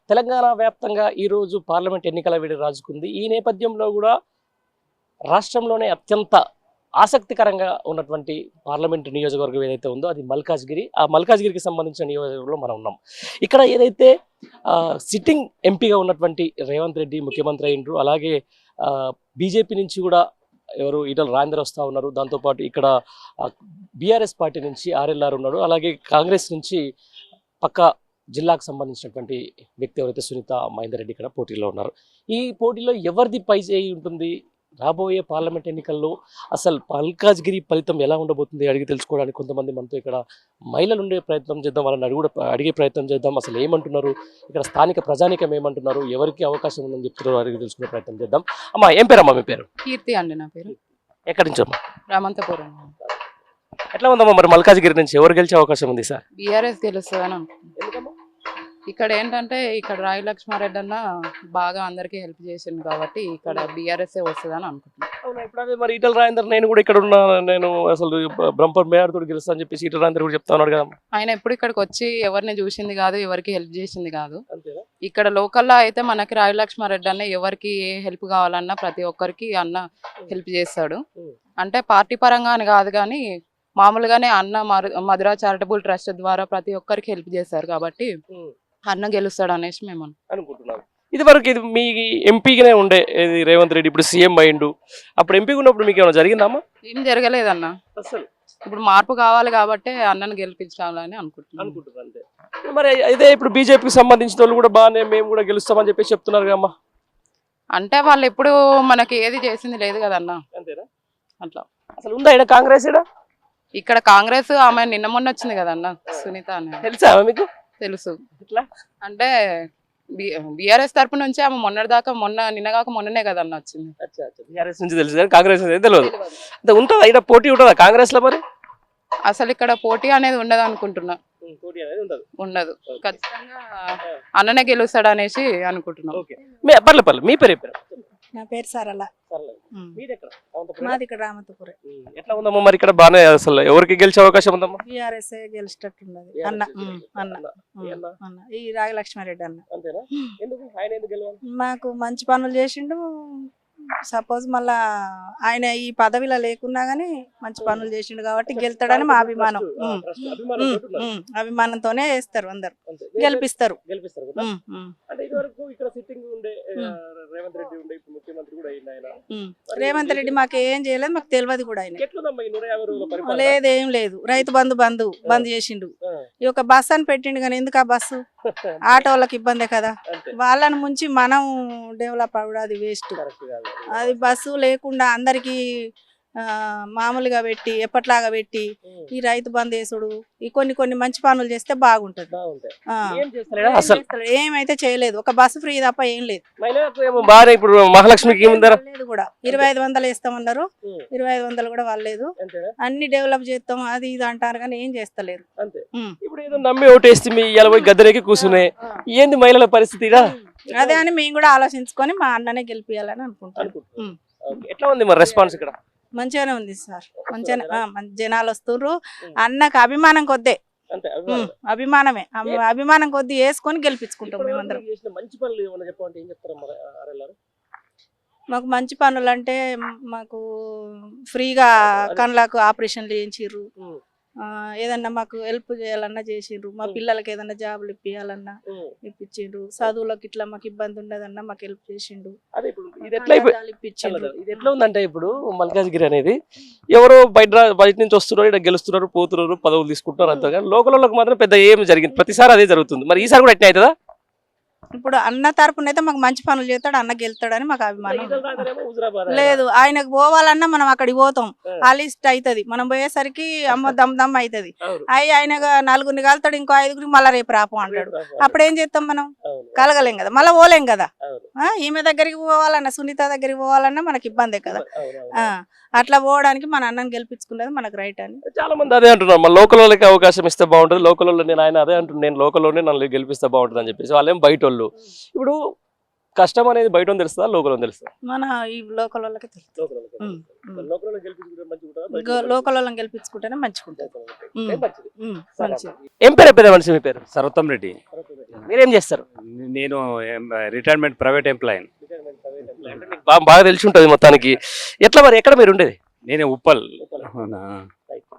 తెలంగాణ వ్యాప్తంగా ఈరోజు పార్లమెంట్ ఎన్నికల వేడి రాజుకుంది. ఈ నేపథ్యంలో కూడా రాష్ట్రంలోనే అత్యంత ఆసక్తికరంగా ఉన్నటువంటి పార్లమెంటు నియోజకవర్గం ఏదైతే ఉందో అది మల్కాజ్గిరి. ఆ మల్కాజ్గిరికి సంబంధించిన నియోజకవర్గంలో మనం ఉన్నాం. ఇక్కడ ఏదైతే సిట్టింగ్ ఎంపీగా ఉన్నటువంటి రేవంత్ రెడ్డి ముఖ్యమంత్రి అయ్యిండ్రు. అలాగే బీజేపీ నుంచి కూడా ఎవరు ఈటల రాజేందర్ వస్తూ ఉన్నారు. దాంతోపాటు ఇక్కడ బీఆర్ఎస్ పార్టీ నుంచి ఆర్ఎల్ఆర్ ఉన్నాడు. అలాగే కాంగ్రెస్ నుంచి పక్క జిల్లాకు సంబంధించినటువంటి వ్యక్తి ఎవరైతే సునీత మహేందర్ రెడ్డి ఇక్కడ పోటీలో ఉన్నారు. ఈ పోటీలో ఎవరిది పై చేయి ఉంటుంది? రాబోయే పార్లమెంట్ ఎన్నికల్లో అసలు మల్కాజ్గిరి ఫలితం ఎలా ఉండబోతుంది అడిగి తెలుసుకోవడానికి కొంతమంది మనతో ఇక్కడ మహిళలు ఉండే ప్రయత్నం చేద్దాం. వాళ్ళని అడిగే ప్రయత్నం చేద్దాం. అసలు ఏమంటున్నారు, ఇక్కడ స్థానిక ప్రజానికం ఏమంటున్నారు, ఎవరికి అవకాశం ఉందని చెప్తున్నారు అడిగి తెలుసుకునే ప్రయత్నం చేద్దాం. అమ్మా, ఏం పేరమ్మా మీ పేరు? కీర్తి అండి నా పేరు. ఎక్కడి నుంచి అమ్మా? రామంతపురం. ఎట్లా ఉందమ్మా మరి మల్కాజ్గిరి నుంచి ఎవరు గెలిచే అవకాశం ఉంది సార్? బీఆర్ఎస్ గెలుస్తుందని అనుకుంటున్నాను. ఇక్కడ ఏంటంటే ఇక్కడ రాయి లక్ష్మారెడ్డి అన్న బాగా అందరికీ హెల్ప్ చేసింది కాబట్టి ఇక్కడ బీఆర్ఎస్ వస్తుందని అనుకుంటున్నాను. అవునా? ఇప్పుడు అదే మరి ఈటల రాజేందర్ నేను కూడా ఇక్కడ ఉన్నా, నేను అసలు బ్రంపర్ మేయర్ తోటి గెలుస్తా అని చెప్పేసి ఈటల రాజేందర్ కూడా చెప్తా ఉన్నాడు కదా. ఆయన ఎప్పుడు ఇక్కడికి వచ్చి ఎవరిని చూసింది కాదు, ఎవరికి హెల్ప్ చేసింది కాదు. ఇక్కడ లోకల్లో అయితే మనకి రాయి లక్ష్మారెడ్డి అన్న ఎవరికి ఏ హెల్ప్ కావాలన్నా ప్రతి ఒక్కరికి అన్న హెల్ప్ చేస్తాడు. అంటే పార్టీ పరంగా అని కాదు కానీ మామూలుగానే అన్న మధురా చారిటబుల్ ట్రస్ట్ ద్వారా ప్రతి ఒక్కరికి హెల్ప్ చేస్తారు కాబట్టి అన్న గెలుస్తాడు అనేసి మేము అనుకుంటున్నాం. ఇది వరకు ఇది మీ ఎంపీగానే ఉండే రేవంత్ రెడ్డి, ఇప్పుడు సీఎం అయ్యిండు. అప్పుడు ఎంపీగా ఉన్నప్పుడు మీకు ఏమైనా జరిగిందమ్మా? ఏం జరగలేదన్న. అసలు ఇప్పుడు మార్పు కావాలి కాబట్టి అన్నను గెలిపించాలని అనుకుంటున్నాను. మరి ఇదే ఇప్పుడు బీజేపీకి సంబంధించిన వాళ్ళు కూడా బాగానే మేము కూడా గెలుస్తామని చెప్పేసి చెప్తున్నారు కదమ్మా. అంటే వాళ్ళు ఎప్పుడు మనకి ఏది చేసింది లేదు కదన్న. అంతేనా? అట్లా అసలు ఉందా ఇక్కడ కాంగ్రెస్? ఇక్కడ కాంగ్రెస్ ఆమె నిన్న మొన్న వచ్చింది కదన్న, సునీత అని. తెలుసా మీకు? తెలుసు. అంటే బీఆర్ఎస్ తరపు నుంచి ఆమె నిన్నగాక మొన్ననే కదన్న వచ్చింది. బీఆర్ఎస్ నుంచి తెలుసు కానీ కాంగ్రెస్ తెలియదు. ఉంటుందా ఇక్కడ పోటీ? ఉంటుందా కాంగ్రెస్ లో? మరి అసలు ఇక్కడ పోటీ అనేది ఉండదు అనుకుంటున్నా. ఉండదు. ఖచ్చితంగా అన్ననే గెలుస్తాడు అనేసి అనుకుంటున్నాం. పర్లేదు. మీ పేరు? నా పేరు సరళ. మాది ఇక్కడ రామంతపురం. ఎట్లా ఉందమ్మా మరి ఇక్కడ? బాగానే అసలు ఎవరికి గెలిచే అవకాశం ఉందమ్మా? బీఆర్ఎస్ గెలిచేటట్టున్నది. అన్న ఈ రాగి లక్ష్మారెడ్డి అన్న. మాకు మంచి పనులు చేసిండు. సపోజ్ మళ్ళా ఆయన ఈ పదవిలో లేకున్నా గానీ మంచి పనులు చేసిండు కాబట్టి గెలుతాడని మా అభిమానం. అభిమానంతోనే వేస్తారు, అందరు గెలిపిస్తారు. రేవంత్ రెడ్డి మాకు ఏం చేయలేదు, మాకు తెలియదు కూడా. ఆయన లేదేం లేదు. రైతు బంధు చేసిండు. ఈ ఒక బస్సు అని పెట్టిండు కానీ ఎందుకు ఆ బస్సు? ఆటో వాళ్ళకి ఇబ్బందే కదా. వాళ్ళని ముంచి మనం డెవలప్ అవ్వడం అది వేస్ట్. అది బస్సు లేకుండా అందరికి మామూలుగా పెట్టి ఎప్పట్లాగా పెట్టి ఈ రైతు బంధు వేసుడు ఈ కొన్ని మంచి పనులు చేస్తే బాగుంటది. ఏమైతే చేయలేదు. ఒక బస్సు ఫ్రీ తప్ప ఏం లేదు. ఇప్పుడు మహాలక్ష్మికి లేదు కూడా 2500 వేస్తామన్నారు. 2500 కూడా వాళ్ళలేదు. అన్ని డెవలప్ చేస్తాం అది ఇది అంటారు కానీ ఏం చేస్తలేరు. ఇప్పుడు ఏదో నమ్మి ఓటేస్తే మీ 40 గద్దెలకి కూర్చున్నాయి. ఏంది మహిళల పరిస్థితి? అదే అని మేము కూడా ఆలోచించుకొని మా అన్ననే గెలిపియాలని అనుకుంటాం. ఎట్లా ఉంది మరి రెస్పాన్స్ ఇక్కడ? మంచిగానే ఉంది సార్. మంచిగానే జనాలు వస్తుర్రు. అన్నకు అభిమానం కొద్దే, అభిమానమే. అభిమానం కొద్ది వేసుకొని గెలిపించుకుంటాం మేమందరం. మాకు మంచి పనులు అంటే మాకు ఫ్రీగా కళ్ళకు ఆపరేషన్లు చేయించిర్రు. ఏదన్నా మాకు హెల్ప్ చేయాలన్నా చేసిండ్రు. మా పిల్లలకి ఏదన్నా జాబులు ఇప్పియాలన్నా ఇప్పించిండ్రు. చదువులకు ఇట్లా మాకు ఇబ్బంది ఉండదన్నా మాకు హెల్ప్ చేసిండు. ఇది ఎట్లా ఉందంటే ఇప్పుడు మల్కాజ్గిరి అనేది ఎవరో బయట నుంచి వస్తున్నారు, ఇక్కడ గెలుస్తున్నారు, పోతున్నారు, పదవులు తీసుకుంటున్నారు అంతే. కానీ లోకల్లోకి మాత్రం పెద్ద ఏమి జరిగింది. ప్రతిసారి అదే జరుగుతుంది. మరి ఈసారి కూడా ఎట్లా అవుతుందా? ఇప్పుడు అన్న తరపున అయితే మాకు మంచి పనులు చేస్తాడు, అన్న గెలుస్తాడని మాకు అభిమానం లేదు. ఆయనకు పోవాలన్నా మనం అక్కడికి పోతాం, ఆ లిస్ట్ అవుతుంది. మనం పోయేసరికి అమ్మ దమ్ అవుతుంది. ఆయన 4గురిని కలుతాడు, ఇంకో 5గురికి మళ్ళీ రేపు రాపు అంటాడు. అప్పుడు ఏం చేస్తాం? మనం కలగలేం కదా, మళ్ళీ పోలేం కదా. ఈమె దగ్గరికి పోవాలన్నా సునీత దగ్గరికి పోవాలన్నా మనకి ఇబ్బందే కదా. అట్లా పోవడానికి మన అన్నని గెలిపించుకునేది మనకు రైట్ అని చాలా మంది అదే అంటున్నారు. మన లోకల్ వాళ్ళకి అవకాశం ఇస్తే బాగుంటుంది, లోకల్ వాళ్ళు నేను ఆయన అదే అంటున్నాను, నేను లోకల్లోనే నన్ను గెలిపిస్తే బాగుంటుంది అని చెప్పేసి. వాళ్ళేం బయట వాళ్ళు. ఇప్పుడు కష్టం అనేది బయట తెలుస్తుందా లోకల్ తెలుస్తుందా? మన ఈ లోకల్ వాళ్ళకి లోకల్ వాళ్ళని గెలిపించుకుంటేనే మంచిగా ఉంటుంది. ఏం పేరు పెద్ద మనిషి? మీ పేరు? సర్వోత్తం రెడ్డి. మీరేం చేస్తారు? నేను రిటైర్మెంట్ ప్రైవేట్ ఎంప్లాయీ. అంటే మీకు బాగా తెలిసి ఉంటుంది మొత్తానికి. ఎట్లా మరి ఎక్కడ మీరు ఉండేది? నేనే ఉప్పల్. అవునా?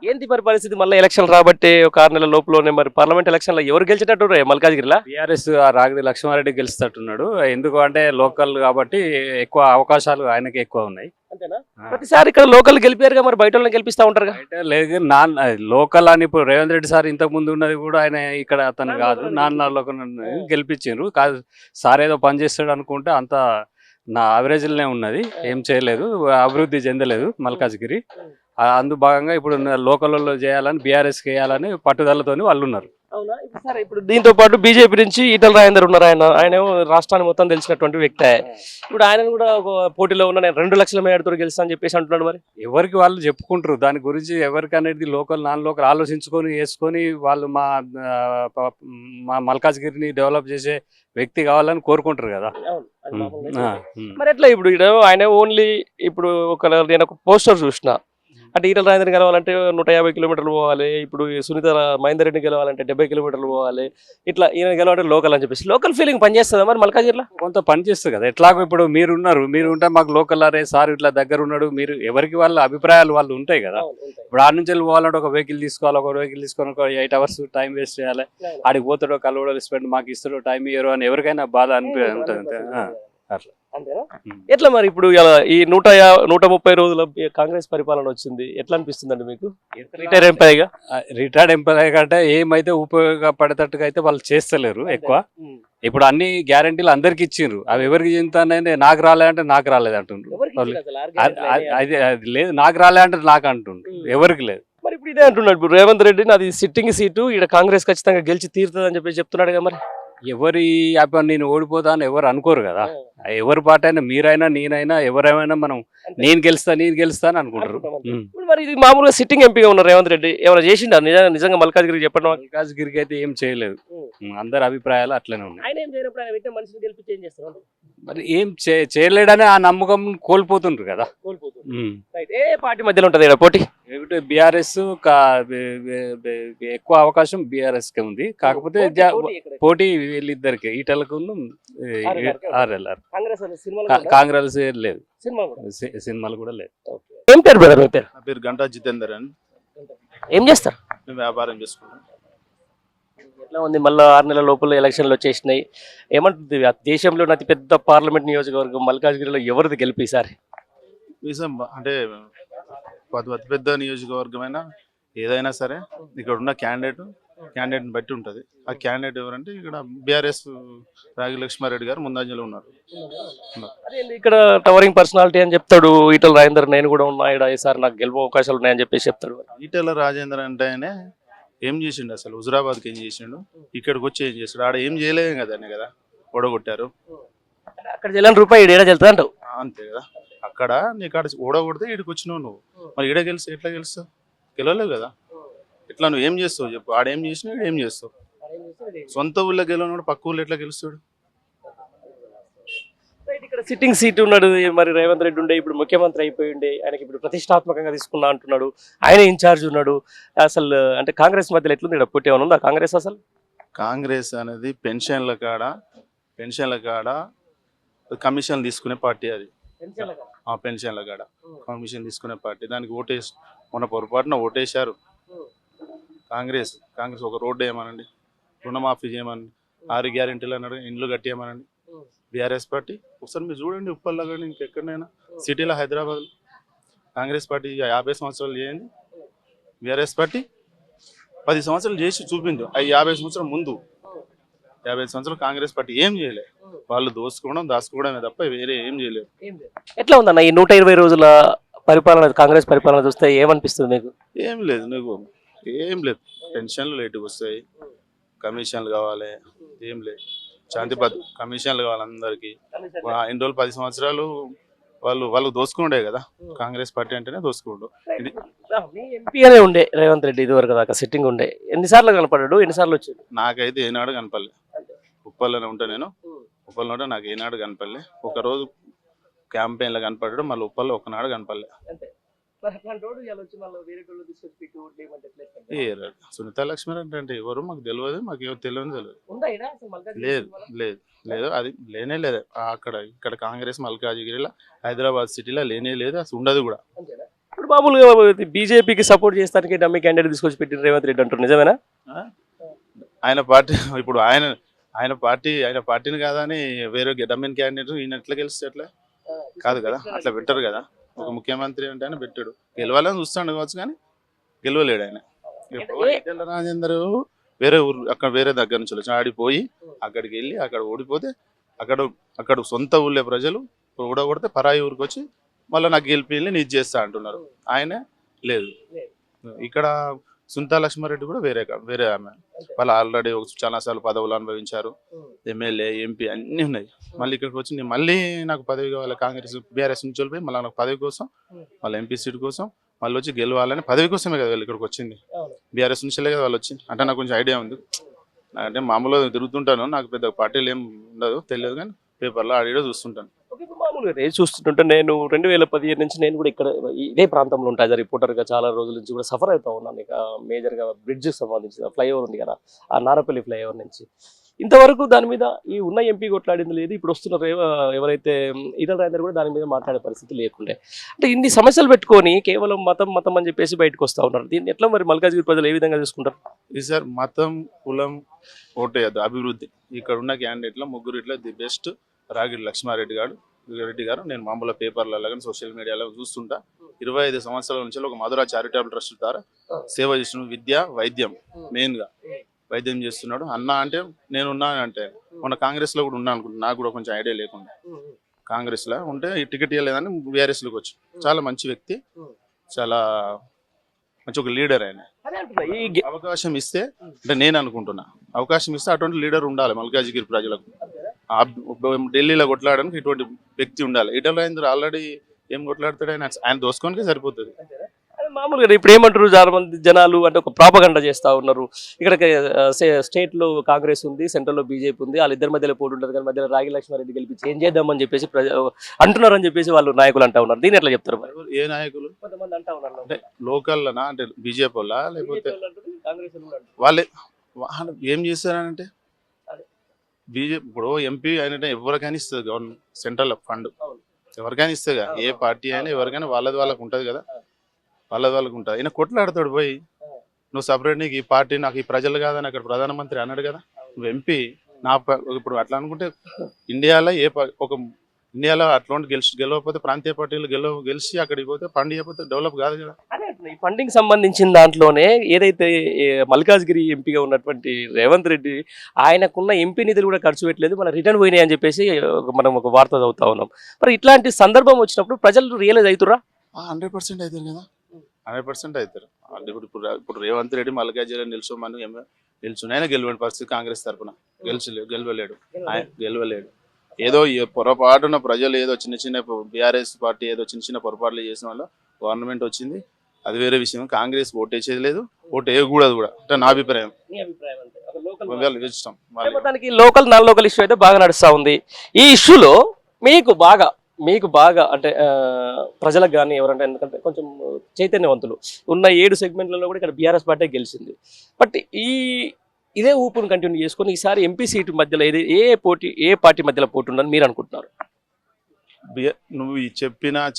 ఏంటి మరి పరిస్థితి? మళ్ళీ ఎలక్షన్ రాబట్టే ఒక 6 నెలల లోపులోనే మరి పార్లమెంట్ ఎలక్షన్లో ఎవరు గెలిచేటట్టు మల్కాజ్గిరిలా? బీఆర్ఎస్ రాగడి లక్ష్మారెడ్డి గెలుస్తట్టున్నాడు. ఎందుకు అంటే లోకల్ కాబట్టి ఎక్కువ అవకాశాలు ఆయనకి ఎక్కువ ఉన్నాయి. అంతేనా? ప్రతిసారి ఇక్కడ లోకల్ గెలిపారుగా, మరి బయట వాళ్ళని గెలిపిస్తా ఉంటారుగా. అయితే లేదు లోకల్ అని ఇప్పుడు రేవంత్ రెడ్డి సార్ ఇంతకు ముందు ఉన్నది కూడా ఆయన ఇక్కడ అతను కాదు, నాన్న లోకల్ గెలిపించారు కాదు. సార్ ఏదో పని చేస్తాడు అనుకుంటే అంత నా యావరేజ్లోనే ఉన్నది, ఏం చేయలేదు, అభివృద్ధి చెందలేదు మల్కాజ్గిరి. అందు భాగంగా ఇప్పుడు లోకల్లో చేయాలని బీఆర్ఎస్కి వేయాలని పట్టుదలతోని వాళ్ళు ఉన్నారు. అవునా? సరే, ఇప్పుడు దీంతో పాటు బీజేపీ నుంచి ఈటల రాజేందర్ ఉన్నారు. ఆయన రాష్ట్రాన్ని మొత్తం తెలిసినటువంటి వ్యక్తి. ఇప్పుడు ఆయన కూడా ఒక పోటీలో ఉన్న నేను 2 లక్షల మేడతో గెలుస్తా అని చెప్పేసి అంటున్నాడు. మరి ఎవరికి వాళ్ళు చెప్పుకుంటారు, దాని గురించి ఎవరికి అనేది లోకల్ నాన్ లోకల్ ఆలోచించుకొని వేసుకొని వాళ్ళు మా మల్కాజ్గిరిని డెవలప్ చేసే వ్యక్తి కావాలని కోరుకుంటారు కదా. మరి ఎట్లా ఇప్పుడు ఆయన ఓన్లీ ఇప్పుడు నేను ఒక పోస్టర్ చూసిన, అంటే ఈటల రాజేందర్ గెలవాలంటే 150 కిలోమీటర్లు పోవాలి, ఇప్పుడు సునీత మహేందర్ రెడ్డి గెలవాలంటే 70 కిలోమీటర్లు పోవాలి, ఇట్లా ఈయన గెలవాలంటే లోకల్ అని చెప్పేసి. లోకల్ ఫీలింగ్ పనిచేస్తుందా మరి మల్కాజ్గిరిలో? కొంత పని చేస్తుంది కదా. ఎట్లాగో ఇప్పుడు మీరు ఉంటే మాకు లోకల్ అరే సార్ ఇట్లా దగ్గర ఉన్నాడు, మీరు ఎవరికి వాళ్ళ అభిప్రాయాలు వాళ్ళు ఉంటాయి కదా. ఇప్పుడు ఆడ నుంచి పోవాలంటే ఒక వెహికల్ తీసుకోవాలి, ఒక వెహికల్ తీసుకొని ఒక 8 అవర్స్ టైం వేస్ట్ చేయాలి, ఆడికి పోతాడో కలవడో స్పెండ్ మాకు ఇస్తాడో టైం ఇయ్యరు అని ఎవరికైనా బాధ ఉంటుంది అట్లా. అంతేనా? ఎట్లా మరి ఇప్పుడు ఈ 130 రోజుల కాంగ్రెస్ పరిపాలన వచ్చింది, ఎట్లా అనిపిస్తుందండి మీకు రిటైర్డ్ ఎంప్లాయీ కంటే ఏమైతే ఉపయోగపడేటట్టుగా అయితే వాళ్ళు చేస్తలేరు ఎక్కువ. ఇప్పుడు అన్ని గ్యారంటీలు అందరికి ఇచ్చిండ్రు, అవి ఎవరికి చెందుతానే నాకు రాలేదంటే నాకు రాలేదు అంటుండ్రు. అది లేదు, నాకు రాలేదంటే నాకు అంటుండ్రు, ఎవరికి లేదు. మరి ఇప్పుడు ఇదే అంటున్నాడు ఇప్పుడు రేవంత్ రెడ్డి, నాది సిట్టింగ్ సీటు, ఇక్కడ కాంగ్రెస్ ఖచ్చితంగా గెలిచి తీరుతుంది అని చెప్పి చెప్తున్నాడు కదా. మరి ఎవరి నేను ఓడిపోతా అని ఎవరు అనుకోరు కదా. ఎవరి పాట అయినా మీరైనా నేనైనా ఎవరైనా మనం నేను గెలుస్తా అని అనుకుంటారు. మరి ఇది మామూలుగా సిట్టింగ్ ఎంపీగా ఉన్నారు రేవంత్ రెడ్డి, ఏమైనా చేసిండా నిజంగా మల్కాజ్గిరికి చెప్పడం? మల్కాజ్గిరికి అయితే ఏం చేయలేదు, అందరి అభిప్రాయాలు అట్లనే ఉన్నాయి. మరి ఏం చేయలేడని ఆ నమ్మకం కోల్పోతుండ్రు కదా. ఏ పార్టీ మధ్యలో ఉంటది పోటీ? బీఆర్ఎస్ ఎక్కువ అవకాశం బీఆర్ఎస్ కి ఉంది, కాకపోతే పోటీ వీళ్ళిద్దరికి ఈటలకు ఆర్ఎల్ఆర్. కాంగ్రెస్ లేదు, సినిమాలు కూడా లేదు. ఏం పేరు బ్రదర్? మీ పేరు? నా పేరు గంటా జితేందర్ అని. ఏం చేస్తారు? మేము వ్యాపారం చేసుకుంటాం. ఎట్లా ఉంది? మళ్ళీ 6 నెలల లోపల ఎలక్షన్లు వచ్చేసినాయి, ఏమంటుంది దేశంలో అతి పెద్ద పార్లమెంట్ నియోజకవర్గం మల్కాజ్గిరిలో ఎవరిది గెలిపి ఈసారి? అంటే అతి పెద్ద నియోజకవర్గమైనా ఏదైనా సరే ఇక్కడ ఉన్న క్యాండిడేట్ని బట్టి ఉంటుంది. ఆ క్యాండిడేట్ ఎవరంటే ఇక్కడ బీఆర్ఎస్ రాగి లక్ష్మారెడ్డి గారు ముందంజలో ఉన్నారు. ఇక్కడ టవరింగ్ పర్సనాలిటీ అని చెప్తాడు ఈటల రాజేందర్, నేను కూడా ఉన్నా ఈసారి నాకు గెలుపు అవకాశాలు ఉన్నాయని చెప్పేసి చెప్తాడు. ఈటల రాజేందర్ అంటే ఆయన ఏం చేసిండు అసలు? హుజురాబాద్కి ఏం చేసిండు, ఇక్కడికి వచ్చి ఏం చేసాడు? ఆడ ఏం చేయలేం కదా ఓడగొట్టారు. అక్కడ చెల్లని రూపాయి ఈడ చెల్తా అంటావు అంతే కదా. అక్కడ నీకు ఆడ ఓడగొడితే ఈడికి వచ్చినావు నువ్వు, మరి ఈడ గెలిస్తే ఎట్లా గెలుస్తావు? గెలవలేవు కదా. ఎట్లా నువ్వు ఏం చేస్తావు చెప్పు? ఆడేం చేసినా ఈడ ఏం చేస్తావు? సొంత ఊళ్ళో గెలవనాడు పక్క ఊళ్ళో ఎట్లా గెలుస్తాడు? ఇక్కడ సిట్టింగ్ సీట్ ఉన్నాడు మరి రేవంత్ రెడ్డి ఉండే, ఇప్పుడు ముఖ్యమంత్రి అయిపోయి ఉండే, ఆయనకి ఇప్పుడు ప్రతిష్టాత్మకంగా తీసుకున్నా అంటున్నాడు, ఆయన ఇన్ఛార్జ్ ఉన్నాడు. అసలు అంటే కాంగ్రెస్ మధ్యలో ఎట్లుంది? ఇక్కడ పుట్టే ఉందా కాంగ్రెస్? అసలు కాంగ్రెస్ అనేది పెన్షన్ల కాడ కమిషన్ తీసుకునే పార్టీ. అది పెన్షన్ల కాడ కమిషన్ తీసుకునే పార్టీ. దానికి ఓటేసి మొన్న పొరపాటున ఓటేశారు కాంగ్రెస్. ఒక రోడ్డు వేయమనండి, రుణమాఫీ చేయమనండి, 6 గ్యారెంటీలు అన్నాడు, ఇండ్లు కట్టేయమనండి. బీఆర్ఎస్ పార్టీ ఒకసారి మీరు చూడండి, ఉప్పల్లో కానీ ఇంకెక్కడైనా సిటీలో హైదరాబాద్లో కాంగ్రెస్ పార్టీ 50 సంవత్సరాలు చేయండి. బీఆర్ఎస్ పార్టీ 10 సంవత్సరాలు చేసి చూపింది. 50 సంవత్సరాల ముందు 50 సంవత్సరాలు కాంగ్రెస్ పార్టీ ఏం చేయలేదు. వాళ్ళు దాచుకోవడమే తప్ప వేరే ఏం చేయలేదు. ఎట్లా ఉందన్న ఈ 120 రోజుల పరిపాలన, కాంగ్రెస్ పరిపాలన చూస్తే ఏమనిపిస్తుంది మీకు? ఏం లేదు. పెన్షన్లు లేటుగా వస్తాయి, కమిషన్లు కావాలి, ఏం లేదు. శాంతి కమిషన్లు కావాలి అందరికి. ఇన్ని రోజులు 10 సంవత్సరాలు వాళ్ళు దోసుకుండే కదా. కాంగ్రెస్ పార్టీ అంటేనే దోసుకుండు. ఎంపీ అనే ఉండే రేవంత్ రెడ్డి ఇదివరకు దాకా సిట్టింగ్ ఉండే, ఎన్నిసార్లు కనపడ్డాడు, ఎన్నిసార్లు వచ్చాడు? నాకైతే ఏనాడు కనపడలే. ఉప్పల్లోనే ఉంటా నేను, ఉప్పల్లో ఉంటా. నాకు ఏనాడు కనపడలే. ఒకరోజు క్యాంపెయిన్లో కనపడ్డాడు, మళ్ళీ ఉప్పల్లో ఒకనాడు కనపడలే. మరి అట్లాంటి వాడు ఇలా వచ్చి మళ్ళీ వేరే వాళ్ళు తీసుకొచ్చి పెట్టి ఓట్లు వేయమంటే ఎట్లా వేస్తారు? ఏ సునీత లక్ష్మణ్ అంటే ఎవరు మాకు తెలియదు, మాకు ఎవరు తెలియదు. ఉందా ఈడ అసలు మల్కాజ్గిరి లేదు వల్ల? లేదు లేదు, అది లేనే లేదు. ఇక్కడ కాంగ్రెస్ మల్కాజిగిరిలో హైదరాబాద్ సిటీలో లేనే లేదు, అసలు ఉండదు కూడా. అంతేనా? ఇప్పుడు మామూలుగా బీజేపీకి సపోర్ట్ చేస్తానికి డమ్మీ క్యాండిడేట్ తీసుకొచ్చి పెట్టిన రేవంత్ రెడ్డి అంటారు, నిజమేనా? ఆయన పార్టీ ఇప్పుడు ఆయన పార్టీని కాదని వేరే డమ్మిన్ క్యాండిడేట్ ఈయన ఎట్లా గెలిస్తే ఎట్లా కాదు కదా, అట్లా పెట్టరు కదా. ఒక ముఖ్యమంత్రి అంటే ఆయన పెట్టాడు, గెలవాలని చూస్తాడు కావచ్చు కానీ గెలవలేడు ఆయన. ఇప్పుడు ఈటెల రాజేందర్ వేరే ఊరు, అక్కడ వేరే దగ్గర నుంచి వచ్చి ఆడిపోయి అక్కడికి వెళ్ళి అక్కడ ఓడిపోతే అక్కడ సొంత ఊళ్ళే ప్రజలు ఓడగొడితే పరాయి ఊరికి వచ్చి మళ్ళీ నాకు గెలిపి వెళ్ళి నీది చేస్తా అంటున్నారు. ఆయన లేదు. ఇక్కడ సునీతా లక్ష్మారెడ్డి కూడా వేరే ఆమె, వాళ్ళు ఆల్రెడీ చాలా సార్లు పదవులు అనుభవించారు, ఎమ్మెల్యే ఎంపీ అన్నీ ఉన్నాయి. మళ్ళీ ఇక్కడికి వచ్చి నేను మళ్ళీ నాకు పదవి కావాలి, కాంగ్రెస్ బీఆర్ఎస్ నుంచి వెళ్ళిపోయి మళ్ళీ నాకు పదవి కోసం, మళ్ళీ ఎంపీ సీట్ కోసం మళ్ళీ వచ్చి గెలవాలని పదవి కోసమే కదా వాళ్ళు ఇక్కడికి వచ్చింది. బీఆర్ఎస్ నుంచే కదా వాళ్ళు వచ్చింది. అంటే నాకు కొంచెం ఐడియా ఉంది, అంటే మామూలుగా తిరుగుతుంటాను, నాకు పెద్ద పార్టీలు ఏం ఉండదు తెలియదు కానీ పేపర్లో ఆడియో చూస్తుంటాను. మామూలుగా నేను చూస్తుంటే నేను 2015 నుంచి నేను కూడా ఇక్కడ ఇదే ప్రాంతంలో ఉంటాను రిపోర్టర్గా. చాలా రోజుల నుంచి కూడా సఫర్ అవుతా ఉన్నాను. ఇక మేజర్గా బ్రిడ్జ్కి సంబంధించిన ఫ్లైఓవర్ ఉంది కదా, ఆ నారపల్లి ఫ్లైఓవర్ నుంచి ఇంతవరకు దాని మీద ఈ ఉన్న ఎంపీ కొట్లాడింది లేదు. ఇప్పుడు వస్తున్న ఎవరైతే ఈటెల రాజేందర్ కూడా దాని మీద మాట్లాడే పరిస్థితి లేకుండే. అంటే ఇన్ని సమస్యలు పెట్టుకొని కేవలం మతం అని చెప్పేసి బయటకు వస్తూ ఉన్నారు. దీన్ని ఎట్లా మరి మల్కాజ్గిరి ప్రజలు ఏ విధంగా చూసుకుంటారు? ఇది సార్ మతం కులం ఓటేయద్దు, అభివృద్ధి. ఇక్కడ ఉన్న క్యాండిడేట్లో ముగ్గురిట్లో ది బెస్ట్ రాగిడి లక్ష్మారెడ్డి గారు. నేను మామూలు పేపర్లలో కానీ సోషల్ మీడియాలో చూస్తుంటా. 25 సంవత్సరాల నుంచి ఒక మధుర చారిటబుల్ ట్రస్ట్ ద్వారా సేవ చేస్తున్నాడు. విద్య వైద్యం మెయిన్గా వైద్యం చేస్తున్నాడు. అన్న అంటే నేనున్నా అంటే మొన్న కాంగ్రెస్లో కూడా ఉన్నా అనుకుంటున్నా, నాకు కూడా కొంచెం ఐడియా లేకుండా కాంగ్రెస్లో ఉంటే ఈ టికెట్ ఇవ్వలేదని బీఆర్ఎస్లోకి వచ్చి చాలా మంచి వ్యక్తి, చాలా మంచి ఒక లీడర్. ఆయన అవకాశం ఇస్తే అంటే నేను అనుకుంటున్నా, అవకాశం ఇస్తే అటువంటి లీడర్ ఉండాలి మల్కాజిగిరి ప్రజలకు. ఢిల్లీలో కొట్లాడడానికి ఇటువంటి వ్యక్తి ఉండాలి. ఈటెల రాజేందర్ ఆల్రెడీ ఏం కొట్లాడతాడు, ఆయన దోసుకోనికే సరిపోతుంది. మామూలుగా ఇప్పుడు ఏమంటారు చాలా మంది జనాలు, అంటే ఒక ప్రాపగండ చేస్తూ ఉన్నారు. ఇక్కడ స్టేట్లో కాంగ్రెస్ ఉంది, సెంట్రల్లో బీజేపీ ఉంది, వాళ్ళిద్దరి మధ్యలో పోటీ ఉంటుంది కానీ మధ్యలో రాగి లక్ష్మారెడ్డి గెలిపించి ఏం చేద్దామని చెప్పేసి అంటున్నారని చెప్పేసి వాళ్ళు నాయకులు అంటా ఉన్నారు. దీన్ని ఎట్లా చెప్తారు? ఏ నాయకులు? కొంతమంది అంటా ఉన్నారు అంటే లోకల్నా, అంటే బీజేపీ వాళ్ళ, లేకపోతే కాంగ్రెస్ వాళ్ళే ఏం చేస్తారంటే బీజేపీ ఇప్పుడు ఎంపీ అయినట్టే ఎవరికైనా ఇస్తుంది గవర్నమెంట్, సెంట్రల్ ఫండ్ ఎవరికైనా ఇస్తుంది. ఏ పార్టీ అయినా ఎవరికైనా వాళ్ళకి ఉంటుంది కదా, వాళ్ళకి ఉంటుంది. ఆయన కొట్లాడతాడు పోయి, నువ్వు సపరేట్ నీకు ఈ పార్టీ, నాకు ఈ ప్రజలు కాదని అక్కడ ప్రధానమంత్రి అన్నాడు కదా, నువ్వు ఎంపీ ఇప్పుడు అట్లా అనుకుంటే ఇండియాలో అట్లాంటి గెలవకపోతే ప్రాంతీయ పార్టీలు గెలిచి అక్కడికి పోతే ఫండ్ చేయకపోతే డెవలప్ కాదు కదా. ఈ ఫండింగ్ సంబంధించిన దాంట్లోనే ఏదైతే మల్కాజ్గిరి ఎంపీగా ఉన్నటువంటి రేవంత్ రెడ్డి ఆయనకున్న ఎంపీ నిధులు కూడా ఖర్చు పెట్టలేదు, మన రిటర్న్ పోయినాయి అని చెప్పేసి మనం ఒక వార్త చదువుతా ఉన్నాం. మరి ఇట్లాంటి సందర్భం వచ్చినప్పుడు ప్రజలు రియలైజ్ అవుతురా? 100% అవుతారు కదా, 100% అవుతారు. ఇప్పుడు రేవంత్ రెడ్డి మల్కాజ్గిరిలో నిల్చుని ఆయన గెలవని పరిస్థితి కాంగ్రెస్ తరఫున గెలవలేడు. ఏదో పొరపాటున ప్రజలు ఏదో చిన్న బీఆర్ఎస్ పార్టీ ఏదో చిన్న పొరపాట్లు చేసిన వాళ్ళు గవర్నమెంట్ వచ్చింది, అది వేరే విషయం. కాంగ్రెస్ ఓటు వేసేది లేదు, ఓటు వేయకూడదు కూడా, అంటే నా అభిప్రాయం. ఇష్టం లోకల్ నాన్ లోకల్ ఇష్యూ అయితే బాగా నడుస్తూ ఉంది. ఈ ఇష్యూలో మీకు బాగా అంటే ప్రజలకు కానీ ఎవరంటే, ఎందుకంటే కొంచెం చైతన్యవంతులు ఉన్న 7 సెగ్మెంట్లలో కూడా ఇక్కడ బీఆర్ఎస్ పార్టీ గెలిచింది. బట్ ఇదే ఊపును కంటిన్యూ చేసుకొని ఈసారి ఎంపీ సీటు మధ్యలో ఏ పార్టీ మధ్యలో పోటీ ఉందని మీరు అనుకుంటున్నారు? నువ్వు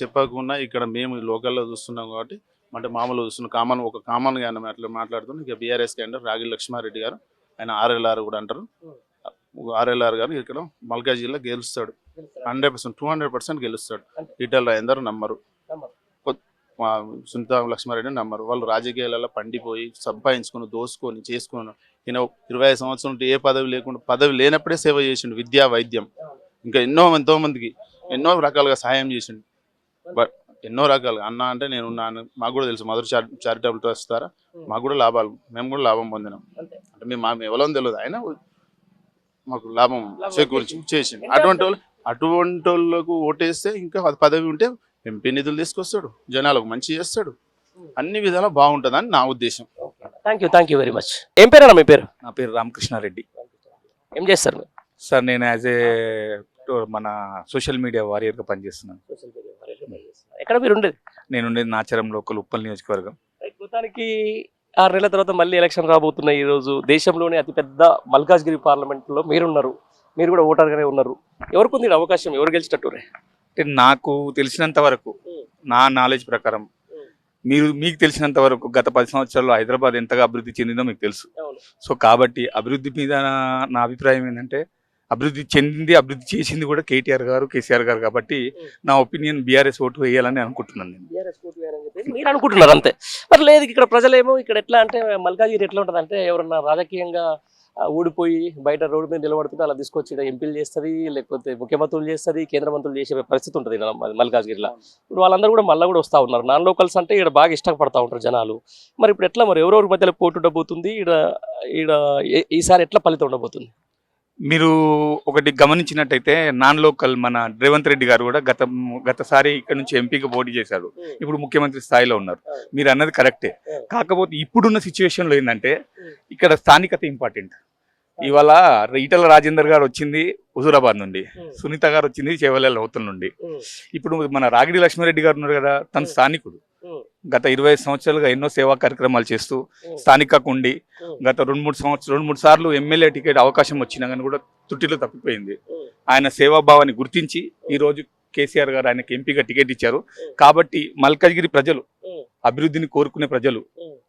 చెప్పకుండా ఇక్కడ మేము లోకల్లో చూస్తున్నాం కాబట్టి, అంటే మామూలు చూస్తున్నాం, ఒక కామన్గా అట్లా మాట్లాడుతున్నాం. ఇక బీఆర్ఎస్ క్యాండిడేట్ రాగి లక్ష్మారెడ్డి గారు, ఆయన RLR కూడా అంటారు. RLR గారు ఇక్కడ మల్కాజ్గిరిలో గెలుస్తాడు, 100% 200% గెలుస్తాడు. ఈటెల రాజేందర్ నమ్మరు, సునీతా లక్ష్మారెడ్డి నమ్మరు. వాళ్ళు రాజకీయాలలో పండిపోయి సంపాదించుకొని దోసుకొని చేసుకుని, ఈయన 25 సంవత్సరం ఏ పదవి లేకుండా, పదవి లేనప్పుడే సేవ చేసిండు, విద్యా వైద్యం, ఇంకా ఎంతో మందికి ఎన్నో రకాలుగా సహాయం చేసిండు. బట్ ఎన్నో రకాలుగా అన్న అంటే నేనున్నాను, మాకు కూడా తెలుసు, మధుర చారిటబుల్ ట్రస్ట్ ద్వారా మాకు కూడా లాభాలు, మేము కూడా లాభం పొందినాం. అంటే మేము ఎవరో తెలియదు, ఆయన మాకు లాభం చేకూర్చి చేసిండు. అటువంటి వాళ్ళకు ఓటేస్తే ఇంకా పదవి ఉంటే ఎంపీ నిధులు తీసుకొస్తాడు, జనాలకు మంచి చేస్తాడు, అన్ని విధాలా బాగుంటుందని నా ఉద్దేశం. Thank you very much. ఏం పేరు మీ పేరు? నా పేరు రామకృష్ణారెడ్డి. ఏం చేస్తారు మీరు? సార్ నేను యాజ్ ఏ మన సోషల్ మీడియా వారియర్గా పనిచేస్తున్నాను. ఎక్కడ మీరు ఉండేది? నేనుండేది నాచారం లోకల్ ఉప్పల్ నియోజకవర్గం. మొత్తానికి 6 నెలల తర్వాత మళ్ళీ ఎలక్షన్ రాబోతున్నాయి. ఈ రోజు దేశంలోనే అతిపెద్ద మల్కాజ్గిరి పార్లమెంట్లో మీరున్నారు, మీరు కూడా ఓటర్గానే ఉన్నారు. ఎవరికి ఉంది ఈ అవకాశం, ఎవరు గెలిచేటట్టు? అంటే నాకు తెలిసినంత వరకు, నా నాలెడ్జ్ ప్రకారం, మీకు తెలిసినంత వరకు గత 10 సంవత్సరాల్లో హైదరాబాద్ ఎంతగా అభివృద్ధి చెందిందో మీకు తెలుసు. సో కాబట్టి అభివృద్ధి మీద నా అభిప్రాయం ఏంటంటే, అభివృద్ధి చెందింది, అభివృద్ధి చేసింది కూడా కేటీఆర్ గారు, కేసీఆర్ గారు. కాబట్టి నా ఒపీనియన్ బీఆర్ఎస్ ఓటు వేయాలని అనుకుంటున్నాను నేను. మీరు అనుకుంటున్నారు అంతే. మరి లేదు, ఇక్కడ ప్రజలేమో ఇక్కడ ఎట్లా అంటే మల్కాజ్గిరి ఎట్లా ఉంటుంది అంటే, ఎవరన్నా రాజకీయంగా ఊడిపోయి బయట రోడ్డు మీద నిలబడుతుంటే అలా తీసుకొచ్చి ఎంపీలు చేస్తుంది, లేకపోతే ముఖ్యమంత్రులు చేస్తుంది, కేంద్ర మంత్రులు చేసే పరిస్థితి ఉంటుంది మల్కాజ్గిరిలో. ఇప్పుడు వాళ్ళందరూ కూడా మళ్ళీ కూడా వస్తూ ఉన్నారు. నాన్ లోకల్స్ అంటే ఇక్కడ బాగా ఇష్టపడతా ఉంటారు జనాలు. మరి ఇప్పుడు ఎట్లా, మరి ఎవరెవరి మధ్యలో పోటీ ఉండబోతుంది ఈడ ఈసారి ఎట్లా ఫలితం ఉండబోతుంది? మీరు ఒకటి గమనించినట్టయితే నాన్ లోకల్ మన రేవంత్ రెడ్డి గారు కూడా గతసారి ఇక్కడ నుంచి ఎంపీగా పోటీ చేశాడు. ఇప్పుడు ముఖ్యమంత్రి స్థాయిలో ఉన్నారు. మీరు అన్నది కరెక్టే. కాకపోతే ఇప్పుడున్న సిచ్యువేషన్లో ఏంటంటే ఇక్కడ స్థానికత ఇంపార్టెంట్. ఇవాళ ఈటల రాజేందర్ గారు వచ్చింది హుజూరాబాద్ నుండి, సునీత గారు వచ్చింది చేవెళ్ళ అవతల నుండి. ఇప్పుడు మన రాగిడి లక్ష్మారెడ్డి గారు ఉన్నారు కదా, తన స్థానికుడు. గత 25 సంవత్సరాలుగా ఎన్నో సేవా కార్యక్రమాలు చేస్తూ స్థానికకు ఉండి గత 2-3 సార్లు ఎమ్మెల్యే టికెట్ అవకాశం వచ్చినా కానీ కూడా తుట్టిలో తప్పిపోయింది. ఆయన సేవాభావాన్ని గుర్తించి ఈరోజు కేసీఆర్ గారు ఆయనకి ఎంపీగా టికెట్ ఇచ్చారు. కాబట్టి మల్కాజ్గిరి ప్రజలు, అభివృద్ధిని కోరుకునే ప్రజలు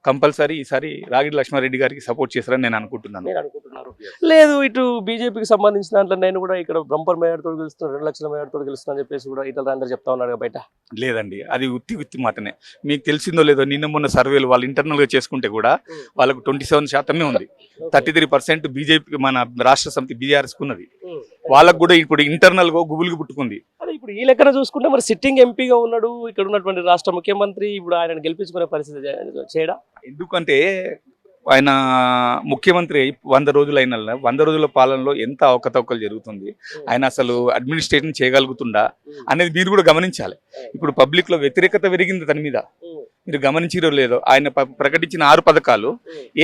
కంపల్సరీ ఈసారి రాగిడి లక్ష్మారెడ్డి గారికి సపోర్ట్ చేస్తారని నేను అనుకుంటున్నాను. లేదు, ఇటు బీజేపీకి సంబంధించిన దాంట్లో నేను కూడా ఇక్కడ బంపర్ మేయర్ తోటి గెలుస్తున్నాను, 2 లక్షల మేయర్ తోటి గెలుస్తున్నా అని చెప్పేసి కూడా ఈటల రాజేందర్ చెప్తా ఉన్నాడు బయట. లేదండి, అది ఉత్తి మాటనే. మీకు తెలిసిందో లేదో, నిన్న మొన్న సర్వేలు వాళ్ళు ఇంటర్నల్ గా చేసుకుంటే కూడా వాళ్ళకు 27% ఉంది. 33% బీజేపీ మన రాష్ట్ర సమితి బీఆర్ఎస్ ఉన్నది. వాళ్ళకు కూడా ఇప్పుడు ఇంటర్నల్ గా గుబులుగు పుట్టుకుంది. ఇప్పుడు ఈ లెక్కన చూసుకుంటే మరి సిట్టింగ్ ఎంపీగా ఉన్నాడు ఇక్కడ ఉన్నటువంటి రాష్ట్ర ముఖ్యమంత్రి, ఇప్పుడు ఆయన గెలిపించుకునే పరిస్థితి చేయడా? ఎందుకంటే ఆయన ముఖ్యమంత్రి 100 రోజులు అయిన 100 రోజుల పాలనలో ఎంత అవకతవకలు జరుగుతుంది, ఆయన అసలు అడ్మినిస్ట్రేషన్ చేయగలుగుతుందా అనేది మీరు కూడా గమనించాలి. ఇప్పుడు పబ్లిక్ లో వ్యతిరేకత పెరిగింది తన మీద, మీరు గమనించారో లేదో. ఆయన ప్రకటించిన 6 పథకాలు,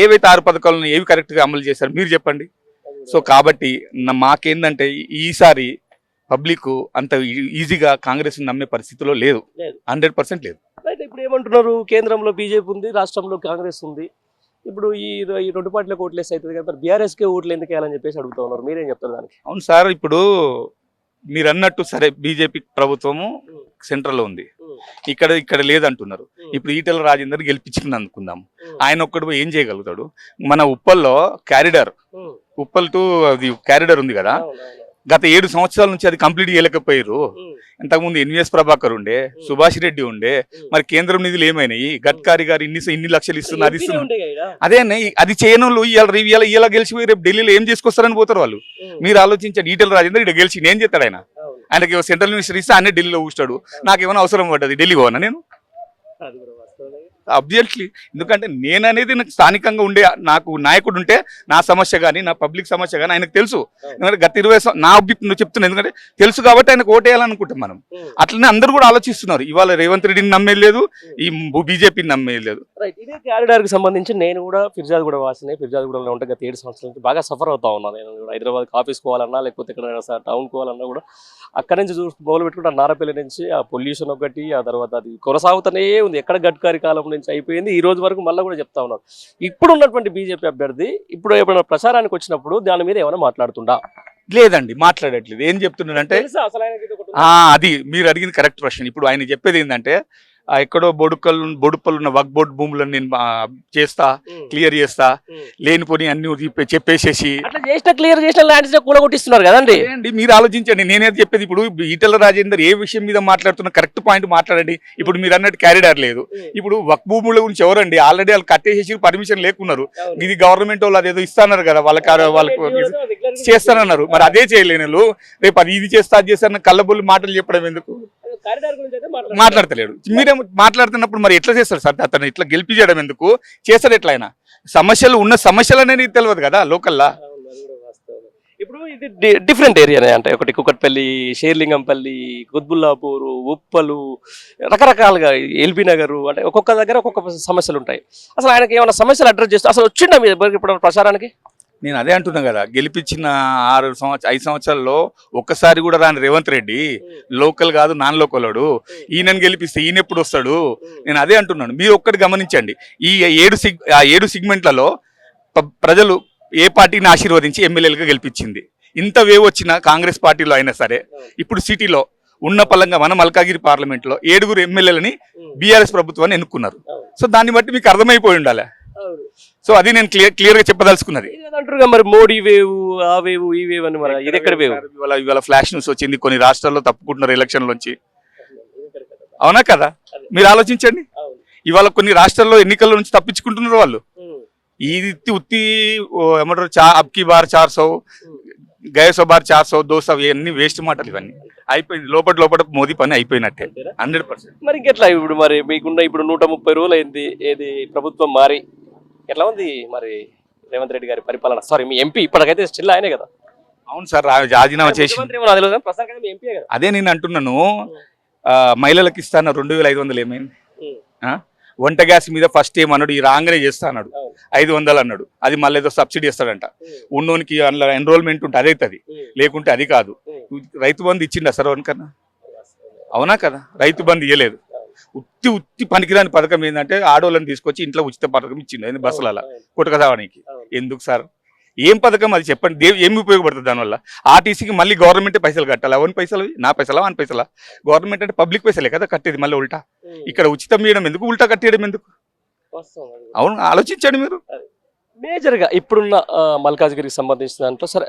ఏవైతే 6 పథకాలను ఏవి కరెక్ట్ గా అమలు చేశారు మీరు చెప్పండి. సో కాబట్టి మాకేందంటే ఈసారి పబ్లిక్ అంత ఈజీగా కాంగ్రెస్ నమ్మే పరిస్థితిలో లేదు, 100% లేదు. ఇప్పుడు ఏమంటున్నారు, కేంద్రంలో బీజేపీ ఉంది, రాష్ట్రంలో కాంగ్రెస్ ఉంది. ఇప్పుడు ఈ 2 పార్టీలకు ఓట్లు వేసి అవుతుంది కదా, బీఆర్ఎస్కే ఓట్లు ఎందుకు వేయాలని చెప్పేసి అడుగుతా ఉన్నారు. మీరేం చెప్తారు దానికి? అవును సార్, ఇప్పుడు మీరు అన్నట్టు సరే బీజేపీ ప్రభుత్వము సెంట్రల్ లో ఉంది, ఇక్కడ లేదంటున్నారు. ఇప్పుడు ఈటల రాజేందర్ గెలిపించుకుని అనుకుందాం, ఆయన ఒక్కడు ఏం చేయగలుగుతాడు? మన ఉప్పల్లో ఉప్పల్ టు అది క్యారిడర్ ఉంది కదా, గత 7 సంవత్సరాల నుంచి అది కంప్లీట్ చేయలేకపోయారు. ఇంతకుముందు ఎన్విఎస్ ప్రభాకర్ ఉండే, సుభాష్ రెడ్డి ఉండే, మరి కేంద్రం నిధులు ఏమైనాయి? గడ్కారీ గారు ఇన్ని లక్షలు ఇస్తున్నారు, అది ఇస్తున్నారు. అదే అది చేయని వాళ్ళు ఇలా గెలిచిపోయి రేపు ఢిల్లీలో ఏం చేసుకొస్తారని పోతారు వాళ్ళు. మీరు ఆలోచించండి, ఈటల రాజేందర్ ఇక్కడ గెలిచి ఏం చేస్తాడు? ఆయనకి సెంట్రల్ మినిస్టర్ ఇస్తే అన్నీ ఢిల్లీలో కూర్చాడు. నాకేమైనా అవసరం పడ్డది ఢిల్లీ పోనా నేను? అబ్జెక్ట్లీ. ఎందుకంటే నేను అనేది నాకు స్థానికంగా ఉండే నాకు నాయకుడు ఉంటే నా సమస్య కానీ నా పబ్లిక్ సమస్య కానీ ఆయనకు తెలుసు. ఎందుకంటే గత 20 నా చెప్తున్నా, ఎందుకంటే తెలుసు కాబట్టి ఆయనకు ఓటేయాలనుకుంటాం మనం. అట్లనే అందరూ కూడా ఆలోచిస్తున్నారు. ఇవాళ రేవంత్ రెడ్డిని నమ్మేయలేదు, ఈ బీజేపీని నమ్మేయలేదు. ఇదే క్యారిడార్ కి సంబంధించి నేను కూడా ఫిర్జాద్గూడ వాసిని, ఫిర్జాద్గూడలో ఉంటే గత 7 సంవత్సరాల నుంచి బాగా సఫర్ అవుతా ఉన్నాను. నేను హైదరాబాద్ ఆఫీస్ పోవాలన్నా, లేకపోతే ఇక్కడ టౌన్ పోవాలన్నా కూడా అక్కడి నుంచి మొదలు పెట్టుకుంటే నారపల్లి నుంచి ఆ పొల్యూషన్ ఒకటి, ఆ తర్వాత అది కొనసాగుతూనే ఉంది. ఎక్కడ గడ్కారీ కాలం నుంచి అయిపోయింది, ఈ రోజు వరకు మళ్ళీ కూడా చెప్తా ఉన్నారు. ఇప్పుడు ఉన్నటువంటి బీజేపీ అభ్యర్థి ఇప్పుడు ఎప్పుడైనా ప్రచారానికి వచ్చినప్పుడు దాని మీద ఏమైనా మాట్లాడుతుండా? లేదండి, మాట్లాడట్లేదు. ఏం చెప్తున్నాడంటే అది మీరు అడిగింది కరెక్ట్ ప్రశ్న. ఇప్పుడు ఆయన చెప్పేది ఏంటంటే, ఎక్కడో బొడుపల్లు ఉన్న వక్ బోర్డు భూములను నేను చేస్తా, క్లియర్ చేస్తా, లేనిపోని అన్ని చెప్పేసేసి క్లియర్ చేసిన ల్యాండ్స్ కూడా కొట్టిస్తున్నారు కదండి. మీరు ఆలోచించండి, నేనేది చెప్పేది. ఇప్పుడు ఈటల రాజేందర్ ఏ విషయం మీద మాట్లాడుతున్న కరెక్ట్ పాయింట్ మాట్లాడండి. ఇప్పుడు మీరు అన్నట్టు క్యారిడార్ లేదు. ఇప్పుడు వక్ భూముల గురించి ఎవరండి? ఆల్రెడీ వాళ్ళు కట్టేసేసి పర్మిషన్ లేకున్నారు. ఇది గవర్నమెంట్ వాళ్ళు అదేదో ఇస్తాన్నారు కదా, వాళ్ళకు చేస్తానన్నారు. మరి అదే చేయలేను, రేపు అది ఇది చేస్తా అది చేస్తారన్న కళ్ళబొల్లి మాటలు చెప్పడం ఎందుకు? మాట్లాడతలేడు. మీరే మాట్లాడుతున్నప్పుడు మరి ఎట్లా చేస్తారు సార్? అతను ఇట్లా గెలిపించడం ఎందుకు? చేస్తాడు ఎట్లా? ఆయన సమస్యలు అనేది తెలియదు కదా లోకల్లా. ఇప్పుడు ఇది డిఫరెంట్ ఏరియానే, అంటే ఒకటి కుకట్పల్లి, షేర్లింగంపల్లి, కుత్బుల్లాపూర్, ఉప్పలు, రకరకాలుగా ఎల్బీ నగర్, అంటే ఒక్కొక్క దగ్గర ఒక్కొక్క సమస్యలు ఉంటాయి. అసలు ఆయనకి ఏమైనా సమస్యలు అడ్రస్ చేస్తూ అసలు వచ్చిందా మీరు ఇప్పుడు ప్రచారానికి? నేను అదే అంటున్నా కదా, గెలిపించిన 5 సంవత్సరాల్లో ఒక్కసారి కూడా రాని రేవంత్ రెడ్డి లోకల్ కాదు నాన్ లోకలోడు, ఈయనని గెలిపిస్తే ఈయన ఎప్పుడు వస్తాడు? నేను అదే అంటున్నాను. మీరు ఒక్కటి గమనించండి, ఈ 7 సెగ్మెంట్లలో ప్రజలు ఏ పార్టీని ఆశీర్వదించి ఎమ్మెల్యేలుగా గెలిపించింది. ఇంత వేవ్ వచ్చిన కాంగ్రెస్ పార్టీలో అయినా సరే ఇప్పుడు సిటీలో ఉన్న పలంగా మన మల్కాగిరి పార్లమెంట్ లో 7 ఎమ్మెల్యేలని బీఆర్ఎస్ ప్రభుత్వాన్ని ఎన్నుకున్నారు. సో దాన్ని బట్టి మీకు అర్థమైపోయి ఉండాలి. సో అది నేను క్లియర్ గా చెప్పదలుచుకున్నది. అంటారుగా మరి మోడీ వేవ్, ఆ వేవ్, ఈ వేవ్ అని, మరి ఇది ఎక్కడ వేవ్? ఇవాళ ఫ్లాష్ న్యూస్ వచ్చింది, కొన్ని రాష్ట్రాల్లో తప్పుకుంటున్నారు ఎలక్షన్ లోంచి. అవునా కదా? మీరు ఆలోచించండి. ఇవాళ కొన్ని రాష్ట్రాల్లో ఎన్నికల నుంచి తప్పించుకుంటున్నారు వాళ్ళు. ఇది ఉత్తి ఏమంటారు, అబ్కి బార్ 400, గయసో బార్ 400, 200, ఇవన్నీ వేస్ట్ మాటలు. ఇవన్నీ అయిపోయింది. లోపల మోదీ పని అయిపోయినట్టే 100%. మరి ఇంకెట్లా ఇప్పుడు? మరి మీకున్న ఇప్పుడు 130 రోజులు అయింది, ఏది ప్రభుత్వం మారి ఎట్లా ఉంది మరి రేవంత్ రెడ్డి గారి పరిపాలన? సారీ, మీ ఎంపీ ఇప్పటికైతే స్టిల్ ఆయనే కదా? అవును సార్, రాజీనామా చేసి అదే నేను అంటున్నాను. మహిళలకు ఇస్తాను 2500 ఏమైంది? వంట గ్యాస్ మీద ఫస్ట్ ఏమన్నాడు, ఈ రాగానే చేస్తా అన్నాడు, 500 అన్నాడు. అది మళ్ళీ ఏదో సబ్సిడీ ఇస్తాడంట. ఉన్నోనికి అందులో ఎన్రోల్మెంట్ ఉంటే అదైతుంది, లేకుంటే అది కాదు. రైతు బంధు ఇచ్చిండా సార్ వన్కన్నా? అవునా కదా? రైతు బంధు ఇవ్వలేదు. ఉత్తి పనికిరాని పథకం ఏంటంటే ఆడోళ్ళని తీసుకొచ్చి ఇంట్లో ఉచిత పథకం ఇచ్చిండు బస్సులలో కొట్టకదావానికి. ఎందుకు సార్? ఏం పథకం అది చెప్పండి? ఏమి ఉపయోగపడుతుంది దానివల్ల? ఆర్టీసీకి మళ్ళీ గవర్నమెంట్ పైసలు కట్టాలి. అవన్నీ పైసలు నా పైసలా, వన్ పైసలా? గవర్నమెంట్ అంటే పబ్లిక్ పైసలే కదా కట్టేది. మళ్ళీ ఉల్టా ఇక్కడ ఉచితం ఇవ్వడం ఎందుకు, ఉల్టా కట్టేయడం ఎందుకు? అవును, ఆలోచించండి మీరు. మేజర్గా ఇప్పుడున్న మల్కాజ్గిరికి సంబంధించిన దాంట్లో సరే,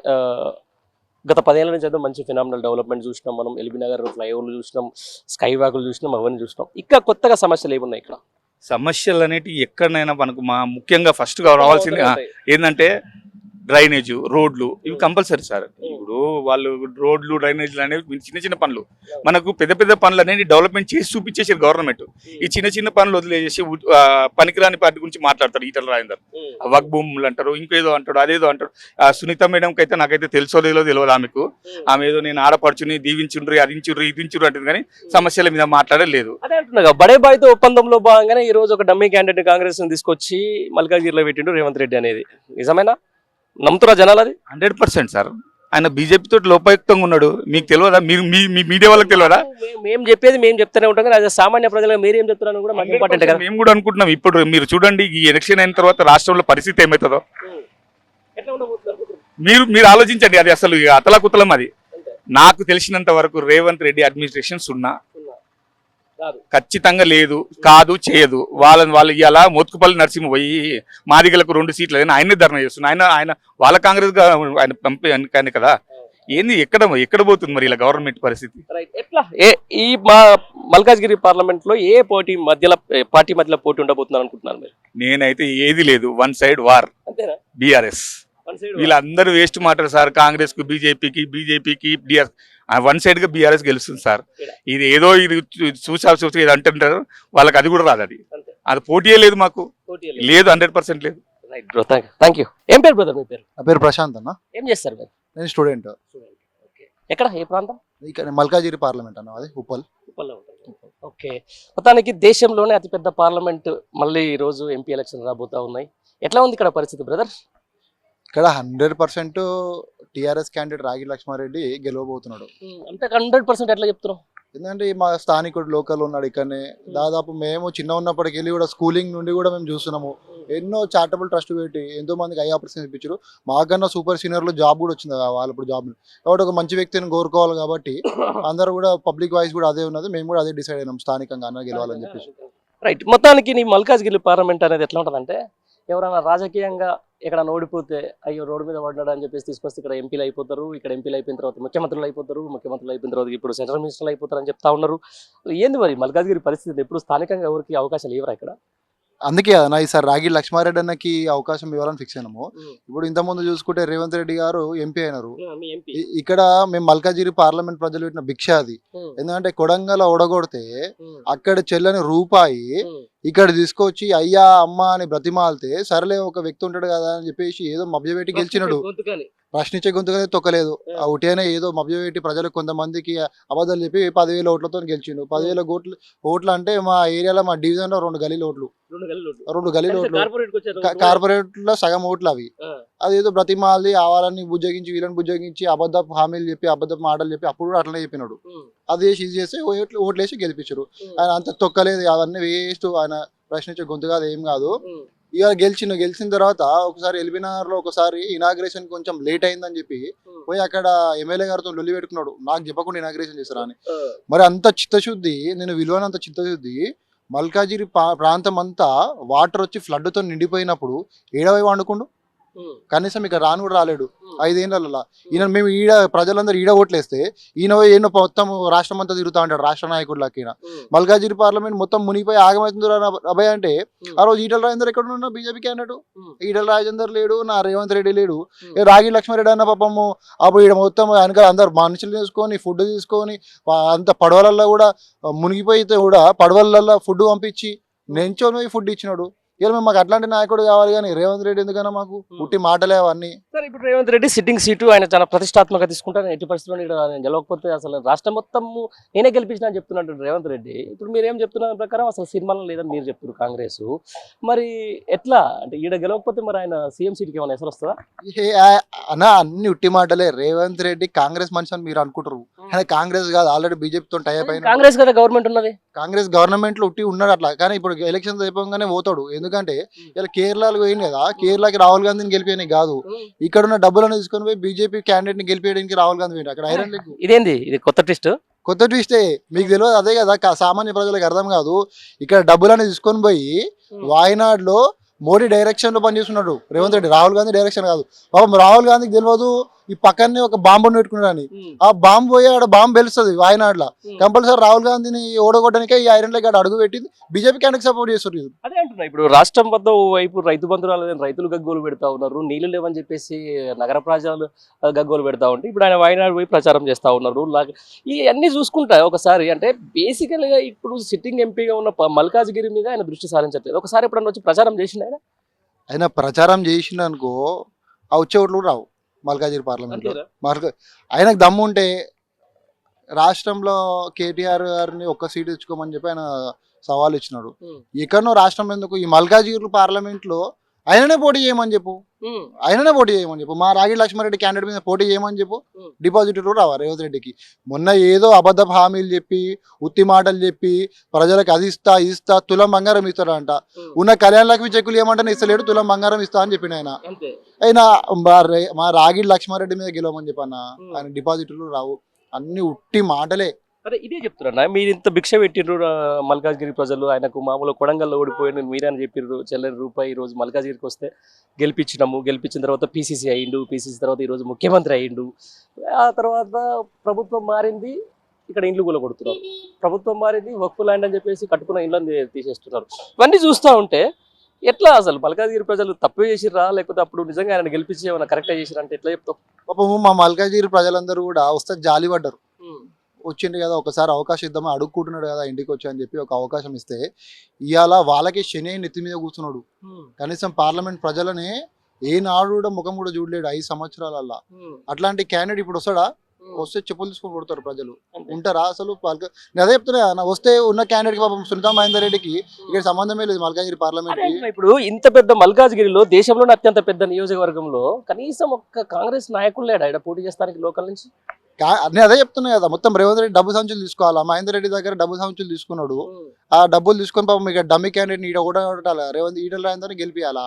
గత 10 ఏళ్ల నుంచి అయితే మంచి ఫినామినల్ డెవలప్మెంట్ చూసినాం మనం. ఎల్బీ నగర్ ఫ్లైఓవర్లు చూసినాం, స్కై వాకులు చూసినాం, అవన్నీ చూసినాం. ఇంకా కొత్తగా సమస్యలు ఏమున్నాయి ఇక్కడ? సమస్యలు అనేటివి ఎక్కడైనా మనకు ముఖ్యంగా ఫస్ట్ గా రావాల్సింది ఏంటంటే డ్రైనేజ్, రోడ్లు. ఇవి కంపల్సరీ సార్. ఇప్పుడు వాళ్ళు రోడ్లు, డ్రైనేజ్లు అనేవి చిన్న పనులు. మనకు పెద్ద పనులు అనేది డెవలప్మెంట్ చేసి చూపించేసారు గవర్నమెంట్. ఈ చిన్న పనులు వదిలేసి పనికిరాని పార్టీ గురించి మాట్లాడతారు. ఈటల రాజేందర్ వక్ భూములు అంటారు, ఇంకేదో అంటాడు, అదేదో అంటారు. సునీత మేడంకి అయితే నాకైతే తెలియదు ఆమెకు. ఆమె ఏదో నేను ఆడపడుచుని దీవించుండ్రి, అదించుర్రి, ఇదించుర్రి అంటుంది, కానీ సమస్యల మీద మాట్లాడలేదు. అదే అంటున్నా, బడే బాయ్తో ఒప్పందంలో భాగంగానే ఈ రోజు ఒక డమ్మీ క్యాండిడేట్ కాంగ్రెస్ ని తీసుకొచ్చి మల్కాజ్గిరిలో పెట్టిండు రేవంత్ రెడ్డి అనేది. నిజమేనా? నమ్ముతురా జనాలు అది? 100% సార్. ఆయన బీజేపీ తోటి లోపయుక్తంగా ఉన్నాడు. మీకు తెలియదా? మీరు మీ మీడియా వాళ్ళకి తెలియదా? మేము చెప్పేది మేము చెప్తూనే ఉంటాం, కానీ సామాన్య ప్రజలకు మీరు ఏం చెప్తున్నారని కూడా మాకు ఇంపార్టెంట్ కదా. మేము కూడా అనుకుంటున్నాం. ఇప్పుడు మీరు చూడండి, ఈ ఎలక్షన్ అయిన తర్వాత రాష్ట్రంలో పరిస్థితి ఏమవుతుందో మీరు ఆలోచించండి. అది అసలు అతలాకుతలం. అది నాకు తెలిసినంత వరకు రేవంత్ రెడ్డి అడ్మినిస్ట్రేషన్ 0. ఖచ్చితంగా లేదు, కాదు, చేయదు. వాళ్ళు ఇలా మోత్కుపల్లి నరసింహ పోయి మాదిగలకు 2 సీట్లు అని ఆయనే ధర్నా చేస్తున్నారు. ఆయన వాళ్ళ కాంగ్రెస్ ఆయన పంపే కదా. ఏంది, ఎక్కడ పోతుంది మరి ఇలా గవర్నమెంట్ పరిస్థితి? ఎట్లా ఈ మల్కాజ్గిరి పార్లమెంట్ లో ఏ పార్టీ మధ్యలో పోటీ ఉండబోతున్నారు అనుకుంటున్నారు మీరు? నేనైతే ఏది లేదు, వన్ సైడ్ వార్. అంతేనా? బీఆర్ఎస్ వీళ్ళందరూ వేస్ట్ మాటలు సార్. కాంగ్రెస్ కు, బీజేపీకి బీఆర్ఎస్ వన్ సైడ్ గా బీఆర్ఎస్ గెలుస్తుంది సార్. ఇది ఏదో ఇది చూసి ఇది అంటుంటారు, వాళ్ళకి అది కూడా రాదు. అది పోటీయే లేదు, మాకు లేదు, 100% లేదు. Thank you. ఏం పేరు బ్రదర్ మీ పేరు? నా పేరు ప్రశాంత్ అన్న. ఏం చేస్తారు మీరు? నేను స్టూడెంట్. ఎక్కడ, ఏ ప్రాంతం? ఇక్కడ మల్కాజిగిరి పార్లమెంట్ అన్న, అది ఉప్పల్. ఓకే. మొత్తానికి దేశంలోనే అతిపెద్ద పార్లమెంట్ మళ్ళీ ఈ రోజు ఎంపీ ఎలక్షన్ రాబోతా ఉన్నాయి. ఎట్లా ఉంది ఇక్కడ పరిస్థితి బ్రదర్? ఇక్కడ 100% టీఆర్ఎస్ క్యాండిడేట్ రాగి లక్ష్మారెడ్డి గెలవబోతున్నాడు. అంటే 100% ఎట్లా చెప్తున్నాం? ఎందుకంటే మా స్థానికుడు లోకల్ ఉన్నాడు ఇక్కడనే. దాదాపు మేము చిన్న ఉన్నప్పటికి వెళ్ళి కూడా స్కూలింగ్ నుండి కూడా మేము చూస్తున్నాము. ఎన్నో చారిటబుల్ ట్రస్ట్ పెట్టి ఎంతో మందికి ఐ ఆపరేషన్ ఇప్పించారు. మాకన్నా సూపర్ సీనియర్లు జాబ్ కూడా వచ్చింది వాళ్ళు ఇప్పుడు జాబ్. కాబట్టి ఒక మంచి వ్యక్తిని కోరుకోవాలి కాబట్టి అందరూ కూడా పబ్లిక్ వాయిస్ కూడా అదే ఉన్నది. మేము కూడా అదే డిసైడ్ అయినాం, స్థానికంగా అన్న గెలవాలని చెప్పేసి. రైట్. మొత్తానికి నీ మల్కాజ్గిరి పార్లమెంట్ అనేది ఎట్లా ఉంటుందంటే, ఎవరైనా రాజకీయంగా ఇక్కడ ఓడిపోతే అయ్యో రోడ్డు మీద పడ్డాడు అని చెప్పేసి తీసుకొస్తే ఇక్కడ ఎంపీలు అయిపోతారు, ఇక్కడ ఎంపీలు అయిపోయిన తర్వాత ముఖ్యమంత్రులు అయిపోతారు, ముఖ్యమంత్రులు అయిపోయిన తర్వాత ఇప్పుడు సెంట్రల్ మినిస్టర్లు అయిపోతారు అని చెప్తా ఉన్నారు. ఏంది మరి మల్కాజ్గిరి పరిస్థితి? ఎప్పుడు స్థానికంగా ఎవరికి అవకాశాలు ఇవ్వరా ఇక్కడ? అందుకే అన్న ఈసారి రాగి లక్ష్మారెడ్డి అన్నకి అవకాశం ఇవ్వాలని ఫిక్స్ అయినాము. ఇప్పుడు ఇంతకుముందు చూసుకుంటే రేవంత్ రెడ్డి గారు ఎంపీ అయినారు. ఇక్కడ మేము మల్కాజిగిరి పార్లమెంట్ ప్రజలు పెట్టిన భిక్ష అది. ఎందుకంటే కొడంగల్ ఓడగొడితే అక్కడ చెల్లని రూపాయి ఇక్కడ తీసుకొచ్చి అయ్యా అమ్మ అని బ్రతిమాలితే సరేలే ఒక వ్యక్తి ఉంటాడు కదా అని చెప్పేసి ఏదో మభ్యపెట్టి గెలిచినాడు. ప్రశ్నించే గొంతుగానే తొక్కలేదు. ఆ ఉటినే ఏదో మభ్యపెట్టి ప్రజలకు కొంతమందికి అబద్ధాలు చెప్పి 10,000 ఓట్లతో గెలిచిండు. 10,000 ఓట్లు అంటే మా ఏరియాలో మా డివిజన్ లో 2 గలీల ఓట్లు, 2 గలీల ఓట్లు, కార్పొరేట్ లో సగం ఓట్లు అవి. అదేదో బ్రతిమాలి వాళ్ళని బుజ్జగించి వీళ్ళని బుజ్జగించి అబద్ధపు హామీలు చెప్పి అబద్ధపు మాటలు చెప్పి అప్పుడు కూడా అట్లనే చెప్పినాడు. అది చేసి ఇది చేస్తే ఓట్లేసి గెలిపించారు. ఆయన అంత తొక్కలేదు, అవన్నీ వేస్ట్, ఆయన ప్రశ్నించే గొంతు కాదు, ఏం కాదు. ఇక గెలిచిన తర్వాత ఒకసారి ఎల్బీనగర్ లో ఒకసారి ఇనాగ్రేషన్ కొంచెం లేట్ అయిందని చెప్పి పోయి అక్కడ ఎమ్మెల్యే గారితో లొల్లి పెట్టుకున్నాడు, నాకు చెప్పకుండా ఇనాగ్రేషన్ చేస్తారా అని. మరి అంత చిత్తశుద్ధి, నేను విలువనంత చిత్తశుద్ధి, మల్కాజిరి ప్రాంతం అంతా వాటర్ వచ్చి ఫ్లడ్ తో నిండిపోయినప్పుడు ఏడవై వండుకుండు, కనీసం ఇక్కడ రాను కూడా రాలేడు 5 ఏళ్ళ. ఈయన మేము ఈడ ప్రజలందరూ ఈడ ఓట్లేస్తే ఈయన మొత్తం రాష్ట్రం అంతా తిరుగుతా ఉంటాడు రాష్ట్ర నాయకుడికి. ఈయన మల్కాజిరి పార్లమెంట్ మొత్తం మునిగిపోయి ఆగమవుతుంది అభయ అంటే ఆ రోజు ఈటల రాజేందర్ ఎక్కడ ఉన్నా బీజేపీ క్యాండిడేట్, ఈటల రాజేందర్ లేడు, నా రేవంత్ రెడ్డి లేడు, రాగి లక్ష్మారెడ్డి అన్న పాపము అప్పుడు ఈడ మొత్తం వెనక అందరు మనుషులు తీసుకొని ఫుడ్ తీసుకొని అంత పడవలల్లో కూడా మునిగిపోయితే కూడా పడవలల్లో ఫుడ్ పంపించి నెంచోని పోయి ఫుడ్ ఇచ్చినాడు. ఇలా మేము మాకు అట్లాంటి నాయకుడు కావాలి, కానీ రేవంత్ రెడ్డి ఎందుకన్నా మాకు పుట్టి మాటలే అవన్నీ. సార్ ఇప్పుడు రేవంత్ రెడ్డి సిట్టింగ్ సీటు ఆయన చాలా ప్రతిష్టాత్మక తీసుకుంటాను, ఎట్టి పరిస్థితుల్లో నేను గెలవకపోతే అసలు రాష్ట్రం మొత్తం నేనే గెలిపించిన అని చెప్తున్నాడు రేవంత్ రెడ్డి. ఇప్పుడు మీరు ఏం చెప్తున్న ప్రకారం అసలు సినిమాలో లేదని మీరు చెప్తున్నారు కాంగ్రెస్, మరి ఎట్లా అంటే ఈడ గెలవకపోతే మరి ఆయన సీఎం సీట్కి ఏమైనా ఎసరు వస్తుందా? అన్నా అన్ని ఉట్టి మాటలే. రేవంత్ రెడ్డి కాంగ్రెస్ మనిషి అని మీరు అనుకుంటారు, ఆయన కాంగ్రెస్ కాదు, ఆల్రెడీ బీజేపీతో టైప్ అయిన కాంగ్రెస్ కదా గవర్నమెంట్ ఉన్నది, కాంగ్రెస్ గవర్నమెంట్ లో ఉట్టి ఉన్నాడు అట్లా. కానీ ఇప్పుడు ఎలక్షన్స్ అయిపోగానే పోతాడు, ఎందుకంటే ఇలా కేరళలో పోయింది కదా, కేరళకి రాహుల్ గాంధీని గెలిపేయడానికి కాదు, ఇక్కడ ఉన్న డబ్బులను తీసుకొని పోయి బీజేపీ క్యాండిడేట్ ని గెలిపేయడానికి రాహుల్ గాంధీ పోయింది అక్కడ ఐరన్ లెగ్. ఇదేంది ఇది కొత్త ట్విస్ట్? కొత్త ట్విస్టే, మీకు తెలియదు అదే కదా, సామాన్య ప్రజలకు అర్థం కాదు. ఇక్కడ డబ్బులని తీసుకొని పోయి వాయనాడులో మోడీ డైరెక్షన్ లో పనిచేస్తున్నాడు రేవంత్ రెడ్డి, రాహుల్ గాంధీ డైరెక్షన్ కాదు. పాపం రాహుల్ గాంధీకి తెలియదు ఈ పక్కనే ఒక బాంబుని పెట్టుకున్నాడని. ఆ బాంబు పోయి ఆడ బాంబు వెలుస్తుంది వాయనాడులో, కంపల్సరీ రాహుల్ గాంధీని ఓడగొట్టడానికే ఈ ఐరన్ లెగ్ అడుగు పెట్టింది, బీజేపీ క్యాండిడేట్ సపోర్ట్ చేస్తున్నారు. అదే అంటున్నా, ఇప్పుడు రాష్ట్రం వద్ద వైపు రైతు బంధువులు రైతులు గగ్గోలు పెడతా ఉన్నారు, నీళ్లు లేవని చెప్పేసి నగర ప్రజలు గగ్గోలు పెడతా ఉంటే ఇప్పుడు ఆయన వాయనాడు పోయి ప్రచారం చేస్తూ ఉన్నారు. ఇవన్నీ చూసుకుంటా ఒకసారి అంటే బేసికల్గా ఇప్పుడు సిట్టింగ్ ఎంపీగా ఉన్న మల్కాజ్గిరి మీద ఆయన దృష్టి సారించట్లేదు. ఒకసారి ఎప్పుడన్నా వచ్చి ప్రచారం చేసిండు ఆయన ప్రచారం చేసిండు అనుకో, ఆ వచ్చే ఓట్లు రావు మల్కాజిరి పార్లమెంట్ లో. ఆయనకు దమ్ము ఉంటే రాష్ట్రంలో కేటీఆర్ గారిని ఒక్క సీట్ ఇచ్చుకోమని చెప్పి ఆయన సవాల్ ఇచ్చినాడు. ఎక్కడనో రాష్ట్రం ఎందుకు, ఈ మల్కాజిగిరి పార్లమెంట్ లో ఆయననే పోటీ చేయమని చెప్పు, మా రాగి లక్ష్మారెడ్డి క్యాండిడేట్ మీద పోటీ చేయమని చెప్పు, డిపాజిట్లు రావా రేవంత్ రెడ్డికి. మొన్న ఏదో అబద్ధపు హామీలు చెప్పి ఉత్తి మాటలు చెప్పి ప్రజలకు అది ఇస్తా తులం బంగారం ఇస్తాడంట, ఉన్న కళ్యాణ లక్ష్మి చెక్కులు ఏమంటే ఇస్తలేడు, తులం బంగారం ఇస్తా అని చెప్పిన ఆయన మా రాగి లక్ష్మారెడ్డి మీద గెలవమని చెప్పన్న, ఆయన డిపాజిట్లు రావు, అన్ని ఉట్టి మాటలే. అదే ఇదే చెప్తున్నా, మీరు ఇంత భిక్ష పెట్టిర్రు మల్కాజ్గిరి ప్రజలు, ఆయనకు మామూలు కొడంగల్లో ఓడిపోయిన మీరని చెప్పిర్రు, చెల్లని రూపాయి ఈరోజు మల్కాజ్గిరికి వస్తే గెలిపించిన తర్వాత పీసీసీ అయ్యిండు, పీసీసీ తర్వాత ఈరోజు ముఖ్యమంత్రి అయ్యిండు. ఆ తర్వాత ప్రభుత్వం మారింది, ఇక్కడ ఇండ్లు కూడా కొడుతున్నారు, ప్రభుత్వం మారింది, వక్ఫ్ ల్యాండ్ అని చెప్పేసి కట్టుకున్న ఇండ్లను తీసేస్తున్నారు. ఇవన్నీ చూస్తూ ఉంటే ఎట్లా అసలు మల్కాజ్గిరి ప్రజలు తప్పు చేసిర్రా, లేకపోతే అప్పుడు నిజంగా ఆయన గెలిపించి ఏమైనా కరెక్ట్గా చేసిరా అంటే ఎట్లా చెప్తావు? పాపము మా మల్కాజ్గిరి ప్రజలందరూ కూడా వస్తే జాలి పడ్డారు, వచ్చిండు కదా ఒకసారి అవకాశం ఇద్దామని అడుక్కుంటున్నాడు కదా ఇంటికి వచ్చి అని చెప్పి ఒక అవకాశం ఇస్తే ఇవాళ వాళ్ళకి శని నెత్తి మీద కూర్చున్నాడు. కనీసం పార్లమెంట్ ప్రజలనే ఏనాడు కూడా ముఖం కూడా చూడలేడు 5 సంవత్సరాలల్లా. అట్లాంటి క్యాండిడేట్ ఇప్పుడు వస్తాడా? వస్తే చెప్పులు తీసుకొని కొడతారు ప్రజలు, ఉంటారా అసలు? నేను అదే చెప్తున్నా, వస్తే ఉన్న క్యాండిడేట్ పాపం సునీతా మహేందర్ రెడ్డికి ఇక్కడ సంబంధమే లేదు మల్కాజ్గిరి పార్లమెంట్ కి. ఇప్పుడు ఇంత పెద్ద మల్కాజ్గిరిలో దేశంలోనే అత్యంత పెద్ద నియోజకవర్గంలో కనీసం ఒక్క కాంగ్రెస్ నాయకులు లేడా ఇక్కడ పోటీ చేస్తానికి లోకల్ నుంచి? నేను అదే చెప్తున్నా కదా, మొత్తం రేవంత్ రెడ్డి డబ్బు సంచులు తీసుకోవాలా, మహేందర్ రెడ్డి దగ్గర డబ్బు సంచులు తీసుకున్నాడు, ఆ డబ్బులు తీసుకొని పాపం ఇక డమ్మి క్యాండిడేట్ ఈడ కూడా రేవంత్ ఈటల రాజేందర్ గెలిపియాలా,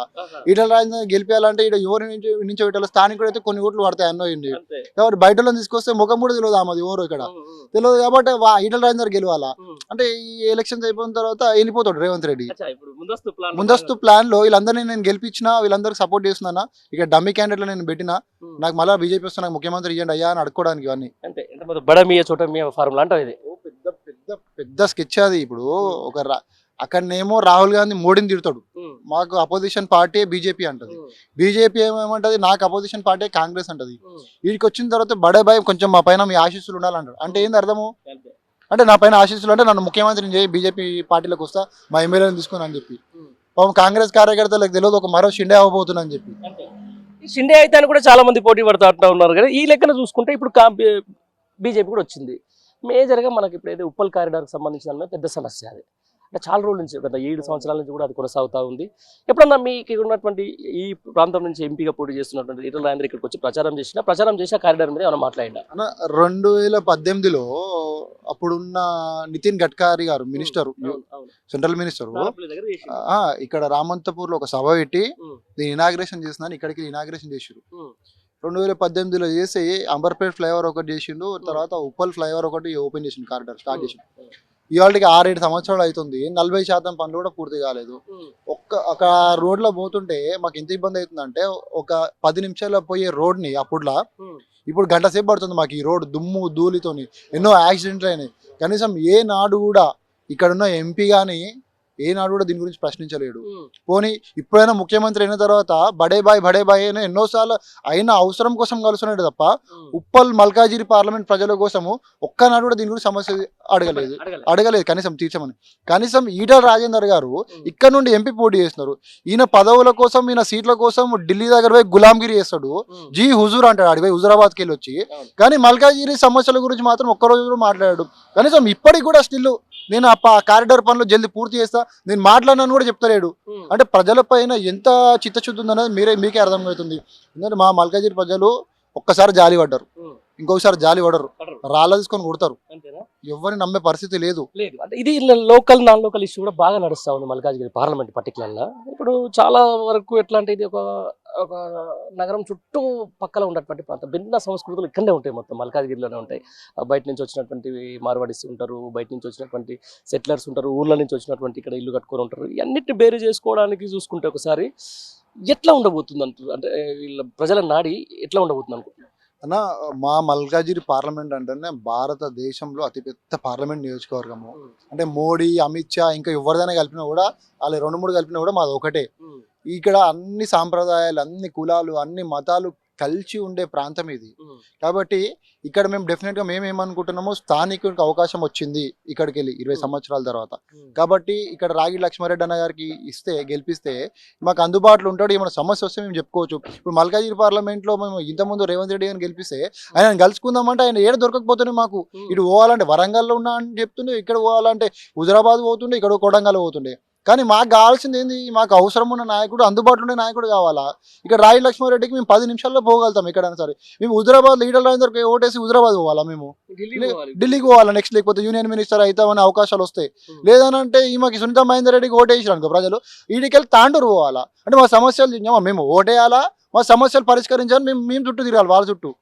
ఈటల రాజేందర్ గెలిపియాలంటే ఈడ ఎవరి నుంచి పెట్టాలి, స్థానికుడు అయితే కొన్ని ఓట్లు పడతాయి అన్నో ఇండి, కాబట్టి బయట తీసుకొస్తే ముఖం కూడా తెలియదు ఆమెది ఎవరు ఇక్కడ తెలియదు, కాబట్టి ఈటల రాజేందర్ గెలవాలా అంటే ఈ ఎలక్షన్స్ అయిపోయిన తర్వాత వెళ్ళిపోతాడు రేవంత్ రెడ్డి. ముందస్తు ప్లాన్ లో వీళ్ళందరినీ నేను గెలిపించినా, వీళ్ళందరికి సపోర్ట్ చేస్తున్నా, ఇక డమ్మి క్యాండిడేట్ నేను పెట్టినా, నాకు మళ్ళీ బీజేపీ వస్తే నాకు ముఖ్యమంత్రి ఇవ్వండి అయ్యా అని అడుక్కోవడానికి ఇవన్నీ పెద్ద స్కెచ్ అది. ఇప్పుడు ఒక అక్కడనేమో రాహుల్ గాంధీ మోడీని తిడతాడు, మాకు అపోజిషన్ పార్టీ బీజేపీ అంటది, బీజేపీ ఏమేమంటది నాకు అపోజిషన్ పార్టీ కాంగ్రెస్ అంటది. వీడికి వచ్చిన తర్వాత బడే భయం కొంచెం మా పైన మీ ఆశీస్సులు ఉండాలంటాడు. అంటే ఏంది అర్థము? అంటే నా పైన ఆశీస్సులు అంటే నన్ను ముఖ్యమంత్రిని చేయి, బీజేపీ పార్టీలోకి వస్తా, మా ఎమ్మెల్యేని తీసుకుని అని చెప్పి. పాపం కాంగ్రెస్ కార్యకర్తలకు తెలియదు ఒక మరో షిండే అవ్వబోతున్నా అని చెప్పి. షిండే అయితే అని కూడా చాలా మంది పోటీ పడుతూ ఉన్నారు కదా. ఈ లెక్కన చూసుకుంటే ఇప్పుడు బీజేపీ కూడా వచ్చింది. మేజర్గా మనకి ఇప్పుడు ఏదో ఉప్పల్ కారిడార్కి సంబంధించిన పెద్ద సమస్య అది. అంటే చాలా రోజుల నుంచి గత 7 సంవత్సరాల నుంచి కూడా అది కొనసాగుతూ ఉంది. ఎప్పుడన్నా మీకు ఉన్నటువంటి ఈ ప్రాంతం నుంచి ఎంపీగా పోటీ చేస్తున్నటువంటి ఈటల రాజేందర్ ఇక్కడికి వచ్చి ప్రచారం చేసిన కారిడార్ మీద ఏమైనా మాట్లాడినా? అన్న 2018లో అప్పుడున్న నితిన్ గడ్కరీ గారు మినిస్టర్, సెంట్రల్ మినిస్టర్, ఇక్కడ రామంతపూర్ లో ఒక సభ పెట్టి దీన్ని ఇనాగ్రేషన్ చేస్తున్నాను, ఇక్కడికి ఇనాగ్రేషన్ చేసారు. 2018లో చేసి అంబర్పేట్ ఫ్లైఓవర్ ఒకటి చేసిండు, తర్వాత ఉప్పల్ ఫ్లైఓవర్ ఒకటి ఓపెన్ చేసిండు, కారిడార్ స్టార్ట్ చేసిండు. ఇవాళకి 6-7 సంవత్సరాలు అవుతుంది, 40% పనులు కూడా పూర్తి కాలేదు. ఒక రోడ్లో పోతుంటే మాకు ఎంత ఇబ్బంది అవుతుందంటే, ఒక 10 నిమిషాల్లో పోయే రోడ్ని అప్పుడులా ఇప్పుడు గంట సేపు పడుతుంది మాకు. ఈ రోడ్ దుమ్ము ధూళితోని ఎన్నో యాక్సిడెంట్లు అయినాయి. కనీసం ఏ నాడు కూడా ఇక్కడున్న ఎంపీ కానీ ఏనాడు కూడా దీని గురించి ప్రశ్నించలేడు. పోనీ ఇప్పుడైనా ముఖ్యమంత్రి అయిన తర్వాత బడే బాయ్ అయినా ఎన్నోసార్లు అయినా అవసరం కోసం కలుస్తున్నాడు తప్ప ఉప్పల్ మల్కాజిరి పార్లమెంట్ ప్రజల కోసము ఒక్కనాడు కూడా దీని గురించి సమస్య అడగలేదు కనీసం తీర్చమని. కనీసం ఈటల రాజేందర్ గారు ఇక్కడ నుండి ఎంపీ పోటీ చేస్తున్నారు. ఈయన పదవుల కోసం, ఈయన సీట్ల కోసం ఢిల్లీ దగ్గర పోయి గులాంగిరి చేస్తాడు, జీ హుజూర్ అంటాడు, ఆడిపోయి హుజూరాబాద్కి వెళ్ళి వచ్చి. కానీ మల్కాజిరి సమస్యల గురించి మాత్రం ఒక్కరోజు కూడా మాట్లాడాడు. కనీసం ఇప్పటికి కూడా స్టిల్ నేను ఆ కారిడార్ పనులు జల్దీ పూర్తి చేస్తా, నేను మాట్లాడినాను కూడా చెప్తలేడు. అంటే ప్రజలపైన ఎంత చిత్తశుద్ధి ఉందనేది మీకే అర్థమవుతుంది. ఎందుకంటే మా మల్కాజిరి ప్రజలు ఒక్కసారి జాలి పడ్డారు, ఇంకొకసారి జాలి పడరు, రాళ్ళ తీసుకొని కొడతారు, ఎవరిని నమ్మే పరిస్థితి లేదు. అంటే ఇది లోకల్ నాన్ లోకల్ ఇష్యూ కూడా బాగా నడుస్తా ఉంది మల్కాజ్గిరి పార్లమెంట్ పర్టికులర్గా. ఇప్పుడు చాలా వరకు ఎట్లా అంటే ఇది ఒక నగరం చుట్టూ పక్కన ఉన్నటువంటి ప్రాంతం, భిన్న సంస్కృతులు ఇక్కడనే ఉంటాయి, మొత్తం మల్కాజ్గిరిలోనే ఉంటాయి. బయట నుంచి వచ్చినటువంటి మార్వాడీస్ ఉంటారు, బయట నుంచి వచ్చినటువంటి సెటిలర్స్ ఉంటారు, ఊర్ల నుంచి వచ్చినటువంటి ఇక్కడ ఇల్లు కట్టుకొని ఉంటారు. ఇవన్నిటిని బేరు చేసుకోవడానికి చూసుకుంటే ఒకసారి ఎట్లా ఉండబోతుంది అంటే వీళ్ళ ప్రజల నాడి ఎట్లా ఉండబోతుంది అనుకుంటున్నాను అన్న. మా మల్కాజిరి పార్లమెంట్ అంటేనే భారతదేశంలో అతిపెద్ద పార్లమెంట్ నియోజకవర్గము. అంటే మోడీ, అమిత్ షా ఇంకా ఎవరిదైనా కలిపినా కూడా, వాళ్ళు 2-3 కలిపినా కూడా మాది ఒకటే. ఇక్కడ అన్ని సాంప్రదాయాలు, అన్ని కులాలు, అన్ని మతాలు కలిసి ఉండే ప్రాంతం ఇది. కాబట్టి ఇక్కడ మేము డెఫినెట్గా ఏమనుకుంటున్నామో, స్థానికుడికి అవకాశం వచ్చింది ఇక్కడికి వెళ్ళి 20 సంవత్సరాల తర్వాత. కాబట్టి ఇక్కడ రాగి లక్ష్మారెడ్డి అన్న గారికి గెలిపిస్తే మాకు అందుబాటులో ఉంటాడు. ఏమైనా సమస్య వస్తే మేము చెప్పుకోవచ్చు. ఇప్పుడు మల్కాజిరి పార్లమెంట్లో మేము ఇంతకుముందు రేవంత్ రెడ్డి గారిని గెలిపిస్తే ఆయన కలుసుకుందామంటే ఆయన ఏడ దొరకకపోతుండే మాకు. ఇటు పోవాలంటే వరంగల్లో ఉన్నా అని చెప్తుండే, ఇక్కడ పోవాలంటే హుజరాబాద్ పోతుండే, ఇక్కడ కొడంగల్ పోతుండే. కానీ మాకు కావాల్సింది ఏంది, మాకు అవసరం ఉన్న నాయకుడు, అందుబాటులో ఉండే నాయకుడు కావాలా. ఇక్కడ రాయి లక్ష్మారెడ్డికి మేము 10 నిమిషాల్లో పోగలుగుతాం ఎక్కడైనా సరే. మేము హుజరాబాద్ ఈటల రాజేందర్కి ఓటేసి హుజరాబాద్ పోవాలా, మేము ఢిల్లీకి పోవాలా నెక్స్ట్, లేకపోతే యూనియన్ మినిస్టర్ అవుతామనే అవకాశాలు వస్తాయి. లేదనంటే ఈమెకి సునీత మహేందర్ రెడ్డికి ఓటేసారు అనుకో ప్రజలు, ఈడికెళ్ళి తాండూరు పోవాలా. అంటే మా సమస్యలు మేము ఓటేయాలా, మా సమస్యలు పరిష్కరించాలని మేము చుట్టూ తిరగాలి వాళ్ళ చుట్టూ.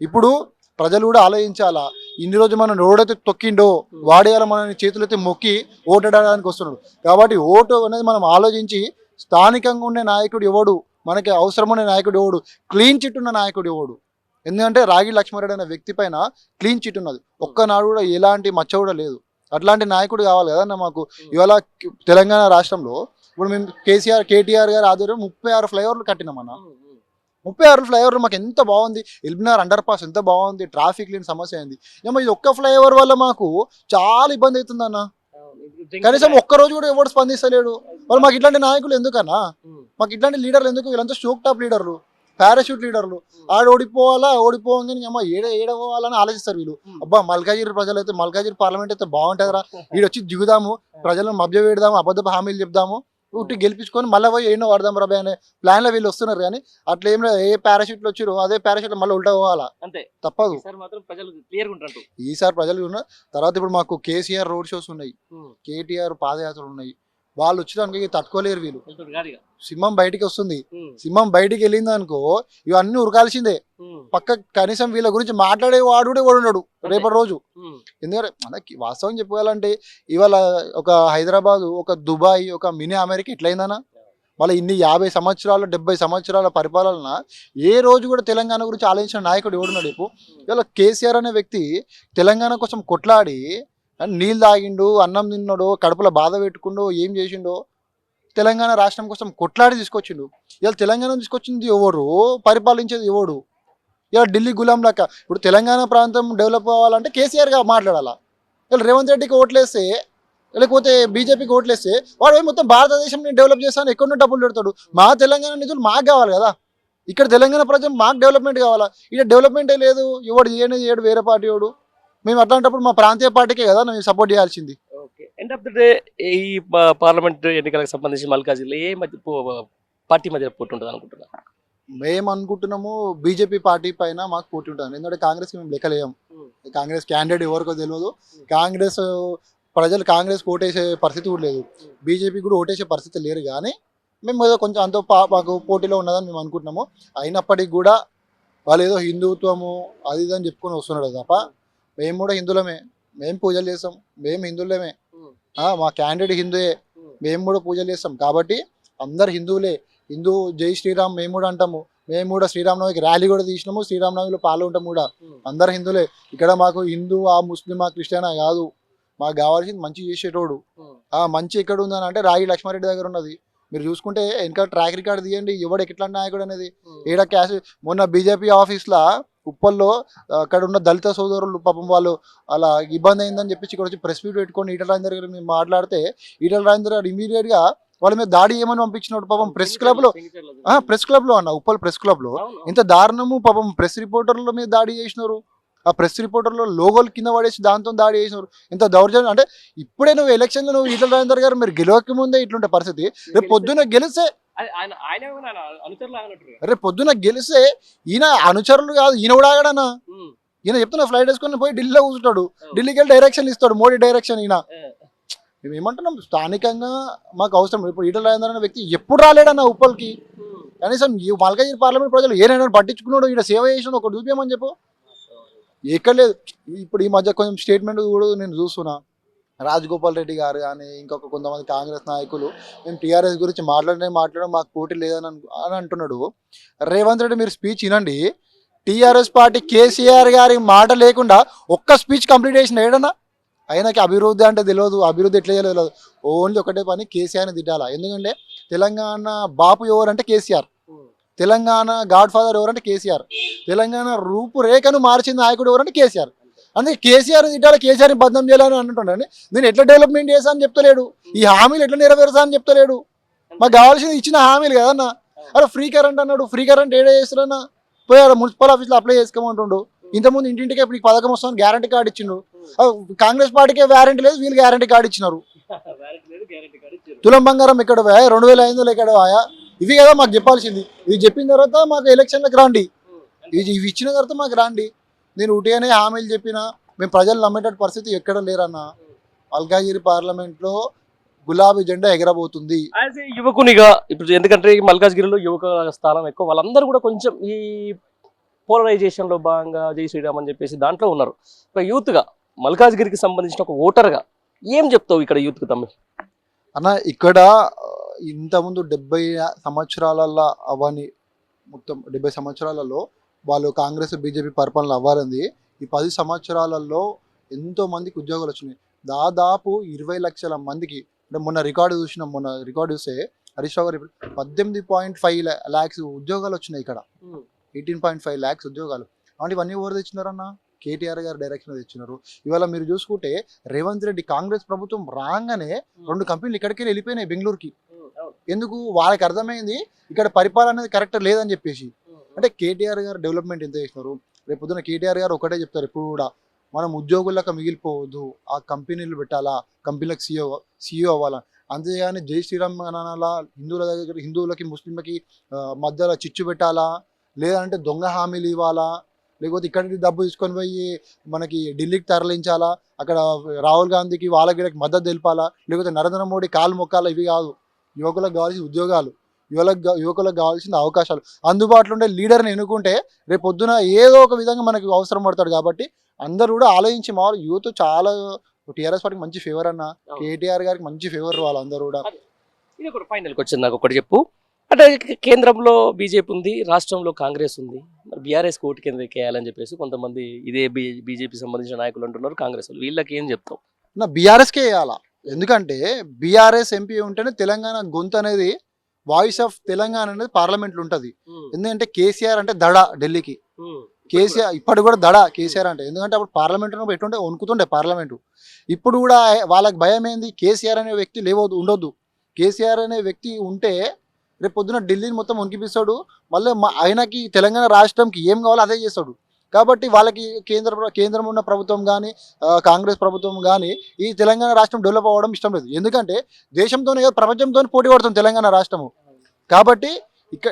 ఇప్పుడు ప్రజలు కూడా ఆలోచించాలా. ఇన్ని రోజు మనం రోడైతే తొక్కిండో వాడేయాల మన చేతులైతే మొక్కి ఓటడానికి వస్తున్నాడు. కాబట్టి ఓటు అనేది మనం ఆలోచించి, స్థానికంగా ఉండే నాయకుడు ఎవడు, మనకి అవసరం ఉండే నాయకుడు ఎవడు, క్లీన్ చిట్ ఉన్న నాయకుడు ఎవడు. ఎందుకంటే రాగి లక్ష్మారెడ్డి అనే వ్యక్తి పైన క్లీన్ చిట్ ఉన్నది, ఒక్కనాడు కూడా ఎలాంటి మచ్చ కూడా లేదు. అట్లాంటి నాయకుడు కావాలి కదన్నా మాకు. ఇవాళ తెలంగాణ రాష్ట్రంలో ఇప్పుడు మేము కేటీఆర్ గారి ఆధ్వర్యం 36 ఫ్లైఓవర్లు కట్టినామన్నా. 36 ఫ్లైఓవర్లు మాకు ఎంత బాగుంది. ఎల్బినార్ అండర్ పాస్ ఎంత బాగుంది, ట్రాఫిక్ లేని సమస్య అయింది. ఏమో ఇది ఒక్క ఫ్లైఓవర్ వల్ల మాకు చాలా ఇబ్బంది అవుతుందన్న. కనీసం ఒక్కరోజు కూడా ఎవరు స్పందిస్తలేడు. వాళ్ళు మాకు ఇట్లాంటి నాయకులు ఎందుకన్నా, మాకు ఇట్లాంటి లీడర్లు ఎందుకు? వీళ్ళంతా షోక్ టాప్ లీడర్లు, పారాషూట్ లీడర్లు. ఆడ ఓడిపోగానే అమ్మ ఏడపోవాలని ఆలోచిస్తారు వీళ్ళు. అబ్బా మల్కాజిరి ప్రజలు అయితే, మల్కాజిరి పార్లమెంట్ అయితే బాగుంటుందిరా, ఈడొచ్చి దిగుదాము, ప్రజలను మభ్య పెడదాము, అబద్ధ హామీలు చెప్దాము, ఉట్టి గెలిపించుకొని మళ్ళీ పోయి ఎన్నో వాడదాం రాబాయ్ అనే ప్లాన్లో వీళ్ళు వస్తున్నారు. కానీ అట్లా ఏం లేదు. ఏ పారాషూట్లు వచ్చారో అదే పారాషూట్ మళ్ళీ ఉల్టా పోవాలా, అంతే, తప్పదు. ఈసారి ప్రజలు ఉన్న తర్వాత ఇప్పుడు మాకు కేసీఆర్ రోడ్ షోస్ ఉన్నాయి, కేటీఆర్ పాదయాత్రలు ఉన్నాయి. వాళ్ళు వచ్చడానికి తట్టుకోలేరు వీళ్ళు. సింహం బయటికి వస్తుంది, సింహం బయటికి వెళ్ళింది అనుకో ఇవన్నీ ఉరకాల్సిందే. పక్క కనీసం వీళ్ళ గురించి మాట్లాడే వాడు కూడా ఉన్నాడు రేపటి రోజు. ఎందుకంటే మనకి వాస్తవం చెప్పుకోవాలంటే ఇవాళ ఒక హైదరాబాద్, ఒక దుబాయ్, ఒక మినీ అమెరికా ఇట్లయిందనా. మళ్ళీ ఇన్ని 50 సంవత్సరాలు 70 సంవత్సరాల పరిపాలన ఏ రోజు కూడా తెలంగాణ గురించి ఆలోచించిన నాయకుడు ఎవడున్నాడు ఇప్పుడు? ఇవాళ కేసీఆర్ అనే వ్యక్తి తెలంగాణ కోసం కొట్లాడి నీళ్ళు తాగిండు, అన్నం తిన్నాడు, కడుపులో బాధ పెట్టుకుండో ఏం చేసిండో, తెలంగాణ రాష్ట్రం కోసం కొట్లాడి తీసుకొచ్చిండు. ఇవాళ తెలంగాణ తీసుకొచ్చింది ఎవరు, పరిపాలించేది ఎవడు? ఇవాళ ఢిల్లీ గులాం లెక్క. ఇప్పుడు తెలంగాణ ప్రాంతం డెవలప్ అవ్వాలంటే కేసీఆర్గా మాట్లాడాలా. ఇవాళ రేవంత్ రెడ్డికి ఓట్లేస్తే, లేకపోతే బీజేపీకి ఓట్లేస్తే వాడు మొత్తం భారతదేశం డెవలప్ చేస్తాను ఎక్కడో డబ్బులు పెడతాడు. మా తెలంగాణ నిధులు మాకు కావాలి కదా. ఇక్కడ తెలంగాణ ప్రజలు మాకు డెవలప్మెంట్ కావాలా. ఇక్కడ డెవలప్మెంటే లేదు, ఎవడు చేయడు వేరే పార్టీ వాడు. మేము అట్లాంటప్పుడు మా ప్రాంతీయ పార్టీకే కదా మేము సపోర్ట్ చేయాల్సింది. ఎండ్ ఆఫ్ ద డే ఈ పార్లమెంట్ ఎన్నికలకు సంబంధించి మల్కాజ్గిరిలో ఏ మధ్య పార్టీ మధ్య పోటీ ఉంటుంది అనుకుంటున్నా? మేము అనుకుంటున్నాము బీజేపీ పార్టీ పైన మాకు పోటీ ఉంటుంది. ఎందుకంటే కాంగ్రెస్కి మేము లెక్కలేం. కాంగ్రెస్ క్యాండిడేట్ ఎవరికో తెలియదు. కాంగ్రెస్ ప్రజలు కాంగ్రెస్ ఓటేసే పరిస్థితి కూడా లేదు, బీజేపీ కూడా ఓటేసే పరిస్థితి లేరు. కానీ మేము ఏదో కొంచెం అంత మాకు పోటీలో ఉన్నదని మేము అనుకుంటున్నాము. అయినప్పటికీ కూడా వాళ్ళు ఏదో హిందుత్వము అది ఇది అని చెప్పుకొని వస్తున్నాడు తప్ప మేము కూడా హిందువులమే, మేము పూజలు చేస్తాం, మేము హిందువులమే. మా క్యాండిడేట్ హిందువే, మేము కూడా పూజలు చేస్తాం. కాబట్టి అందరు హిందువులే. హిందూ జై శ్రీరామ్ మేము కూడా అంటాము. మేము కూడా శ్రీరామనవమికి ర్యాలీ కూడా తీసినాము, శ్రీరామనవమిలో పాల్గొంటాం కూడా. అందరు హిందువులే. ఇక్కడ మాకు హిందూ ముస్లిం క్రిస్టియనా కాదు, మాకు కావాల్సింది మంచి చేసేటోడు. మంచి ఎక్కడ ఉందని అంటే రాగి లక్ష్మారెడ్డి దగ్గర ఉన్నది. మీరు చూసుకుంటే ఇంకా ట్రాక్ రికార్డ్ తీయండి, ఎవడు ఎట్లా నాయకుడు అనేది. ఈడ క్యాష్ మొన్న బీజేపీ ఆఫీస్లో ఉప్పల్లో అక్కడ ఉన్న దళిత సోదరులు పాపం వాళ్ళు అలా ఇబ్బంది అయిందని చెప్పి ఇక్కడ వచ్చి ప్రెస్ మీట్ పెట్టుకొని ఈటల రాజేందర్ గారు మేము మాట్లాడితే ఈటల రాజేందర్ గారు ఇమీడియట్గా వాళ్ళ మీద దాడి ఏమని పంపించినట్టు పాపం ప్రెస్ క్లబ్ లో అన్న ఉప్పల్ ప్రెస్ క్లబ్ లో ఇంత దారుణము పాపం ప్రెస్ రిపోర్టర్ల మీద దాడి చేసినారు. ఆ ప్రెస్ రిపోర్టర్లో లోగోలు కింద పడేసి దాంతో దాడి చేసినారు. ఇంత దౌర్జన్యం అంటే ఇప్పుడే నువ్వు ఎలక్షన్లో నువ్వు ఈటల రాజేందర్ గారు మీరు గెలవక ముందే ఇట్లుంటే పరిస్థితి. రేపు పొద్దున్న గెలిస్తే రేపు పొద్దున్న గెలిస్తే ఈయన అనుచరులు కాదు, ఈయన కూడా ఆగడనా. ఈయన చెప్తున్నా ఫ్లైట్ వేసుకొని పోయి ఢిల్లీలో కూర్చుంటాడు, ఢిల్లీకి వెళ్ళి డైరెక్షన్ ఇస్తాడు, మోడీ డైరెక్షన్. ఈయన మేము ఏమంటున్నాం స్థానికంగా మాకు అవసరం. ఇప్పుడు ఈటల రాజేందర్ అనే వ్యక్తి ఎప్పుడు రాలేడన్న ఉప్పల్కి. కనీసం ఈ మల్కాజ్గిరి పార్లమెంట్ ప్రజలు ఏనైనా పట్టించుకున్నాడు, ఈయన సేవ చేసిన ఒకటి చూపించమని చెప్పు. ఎక్కడ లేదు. ఇప్పుడు ఈ మధ్య కొంచెం స్టేట్మెంట్ కూడా నేను చూస్తున్నా, రాజగోపాల్ రెడ్డి గారు కానీ ఇంకొక కొంతమంది కాంగ్రెస్ నాయకులు మేము టీఆర్ఎస్ గురించి మాట్లాడడం మాకు పోటీ లేదని అని అంటున్నాడు. రేవంత్ రెడ్డి మీరు స్పీచ్ వినండి. టీఆర్ఎస్ పార్టీ కేసీఆర్ గారి మాట లేకుండా ఒక్క స్పీచ్ కంప్లీట్ చేసిన ఏడన్నా. ఆయనకి అభివృద్ధి అంటే తెలియదు, అభివృద్ధి ఎట్లా చేయాలో తెలియదు. ఓన్లీ ఒకటే పని కేసీఆర్ని తిట్టాలా. ఎందుకంటే తెలంగాణ బాపు ఎవరంటే కేసీఆర్, తెలంగాణ గాడ్ ఫాదర్ ఎవరంటే కేసీఆర్, తెలంగాణ రూపురేఖను మార్చిన నాయకుడు ఎవరంటే కేసీఆర్. అందుకే కేసీఆర్ తిట్టాలి, కేసీఆర్ని బదనం చేయాలని అంటుంటాడని. నేను ఎట్లా డెవలప్మెంట్ చేశా అని చెప్తలేడు, ఈ హామీలు ఎట్లా నెరవేరుసా అని చెప్తలేడు. మాకు కావాల్సింది ఇచ్చిన హామీలు కదన్నా. అరే ఫ్రీ కరెంట్ అన్నాడు, ఫ్రీ కరెంట్ ఏడే చేస్తారన్నా, పోయి మున్సిపల్ ఆఫీస్లో అప్లై చేసుకోమంటుండు. ఇంతకుముందు ఇంటింటికి ఇప్పుడు 10 పథకం వస్తుంది గ్యారంటీ కార్డు ఇచ్చిండు. కాంగ్రెస్ పార్టీకే వ్యారంటీ లేదు, వీళ్ళు గ్యారంటీ కార్డు ఇచ్చినారు. తులం బంగారం ఎక్కడ పోయా, 2500 ఎక్కడ పోయా, ఇవి కదా మాకు చెప్పాల్సింది. ఇవి చెప్పిన తర్వాత మాకు ఎలక్షన్లకు రాండి, ఇవి ఇచ్చిన తర్వాత మాకు రాండి. నేను ఉటిగానే హామీలు చెప్పినా మేము ప్రజలు నమ్మేటట్టు పరిస్థితి ఎక్కడ లేరన్న. మల్కాజ్గిరి పార్లమెంట్లో గులాబీ జెండా ఎగరబోతుంది. యాజ్ ఏ యువకునిగా ఇప్పుడు ఎందుకంటే మల్కాజ్గిరిలో యువక స్థానం ఎక్కువ, వాళ్ళందరూ కూడా కొంచెం ఈ పోలరైజేషన్ లో భాగంగా జై శ్రీరామ్ అని చెప్పేసి దాంట్లో ఉన్నారు. ఒక యూత్ గా మల్కాజ్గిరికి సంబంధించిన ఒక ఓటర్ గా ఏం చెప్తావు ఇక్కడ యూత్ కు తమ్మి? అన్న ఇక్కడ ఇంతకుముందు 70 సంవత్సరాలలో అవని మొత్తం 70 సంవత్సరాలలో వాళ్ళు కాంగ్రెస్ బీజేపీ పరిపాలన అవ్వాలని ఈ 10 సంవత్సరాలలో ఎంతో మందికి ఉద్యోగాలు వచ్చినాయి. దాదాపు 20 లక్షల మందికి. అంటే మొన్న రికార్డు చూస్తే హరీష్ రావు గారు 18.5 lakhs ఉద్యోగాలు వచ్చినాయి ఇక్కడ. 18.5 lakhs ఉద్యోగాలు. అంటే ఇవన్నీ ఎవరు తెచ్చినారన్న? కేటీఆర్ గారు డైరెక్షన్ తెచ్చినారు. ఇవాళ మీరు చూసుకుంటే రేవంత్ రెడ్డి కాంగ్రెస్ ప్రభుత్వం రాగానే 2 కంపెనీలు ఇక్కడికి వెళ్ళిపోయినాయి బెంగళూరుకి. ఎందుకు? వాళ్ళకి అర్థమైంది ఇక్కడ పరిపాలన అనేది కరెక్ట్ లేదని చెప్పేసి. అంటే కేటీఆర్ గారు డెవలప్మెంట్ ఎంత చేసినారు. రేపు పొద్దున కేటీఆర్ గారు ఒకటే చెప్తారు ఎప్పుడు కూడా, మనం ఉద్యోగులకు మిగిలిపోవద్దు, ఆ కంపెనీలు పెట్టాలా, కంపెనీలకు సీఈఓ అవ్వాలా. అంతేగాని జై శ్రీరామ్ అనాలా, హిందువులకి ముస్లింలకి మధ్యలో చిచ్చు పెట్టాలా, లేదంటే దొంగ హామీలు ఇవ్వాలా, లేకపోతే ఇక్కడికి డబ్బు తీసుకొని పోయి మనకి ఢిల్లీకి తరలించాలా, అక్కడ రాహుల్ గాంధీకి వాళ్ళకి మద్దతు తెలిపాలా, లేకపోతే నరేంద్ర మోడీ కాలు మొక్కాలా. ఇవి కాదు. యువకులకు కావాల్సిన ఉద్యోగాలు, యువకులకు కావాల్సిన అవకాశాలు, అందుబాటులో ఉండే లీడర్ని ఎన్నుకుంటే రేపు పొద్దున ఏదో ఒక విధంగా మనకు అవసరం పడతాడు. కాబట్టి అందరూ కూడా ఆలోచించి మామూలు యూత్ చాలా టీఆర్ఎస్ పార్టీకి మంచి ఫేవర్ అన్న, కేటీఆర్ గారికి మంచి ఫేవర్ వాళ్ళందరూ కూడా. ఇది ఒకటి ఫైనల్కి వచ్చింది. నాకు ఒకటి చెప్పు, అంటే కేంద్రంలో బీజేపీ ఉంది, రాష్ట్రంలో కాంగ్రెస్ ఉంది, మరి బీఆర్ఎస్ ఓటు కింద వేయాలని చెప్పేసి కొంతమంది ఇదే బీజేపీ సంబంధించిన నాయకులు అంటున్నారు. కాంగ్రెస్ వీళ్ళకి ఏం చెప్తాం? నా బీఆర్ఎస్కే వేయాలా. ఎందుకంటే బీఆర్ఎస్ ఎంపీ ఉంటేనే తెలంగాణ గొంతు అనేది, వాయిస్ ఆఫ్ తెలంగాణ అనేది పార్లమెంట్లో ఉంటుంది. ఎందుకంటే కేసీఆర్ అంటే దడ ఢిల్లీకి, కేసీఆర్ ఇప్పటి కూడా దడ కేసీఆర్ అంటే. ఎందుకంటే అప్పుడు పార్లమెంట్ ఎటుంటే వణుకుతుండే పార్లమెంటు. ఇప్పుడు కూడా వాళ్ళకి భయం ఏంది, కేసీఆర్ అనే వ్యక్తి ఉండొద్దు. కేసీఆర్ అనే వ్యక్తి ఉంటే రేపు పొద్దున ఢిల్లీని మొత్తం వణికిపిస్తాడు. మళ్ళీ ఆయనకి తెలంగాణ రాష్ట్రంకి ఏం కావాలో అదే చేస్తాడు. కాబట్టి వాళ్ళకి కేంద్రం ఉన్న ప్రభుత్వం కానీ కాంగ్రెస్ ప్రభుత్వం కానీ ఈ తెలంగాణ రాష్ట్రం డెవలప్ అవ్వడం ఇష్టం లేదు. ఎందుకంటే దేశంతోనే కాదు ప్రపంచంతో పోటీ పడుతుంది తెలంగాణ రాష్ట్రము. కాబట్టి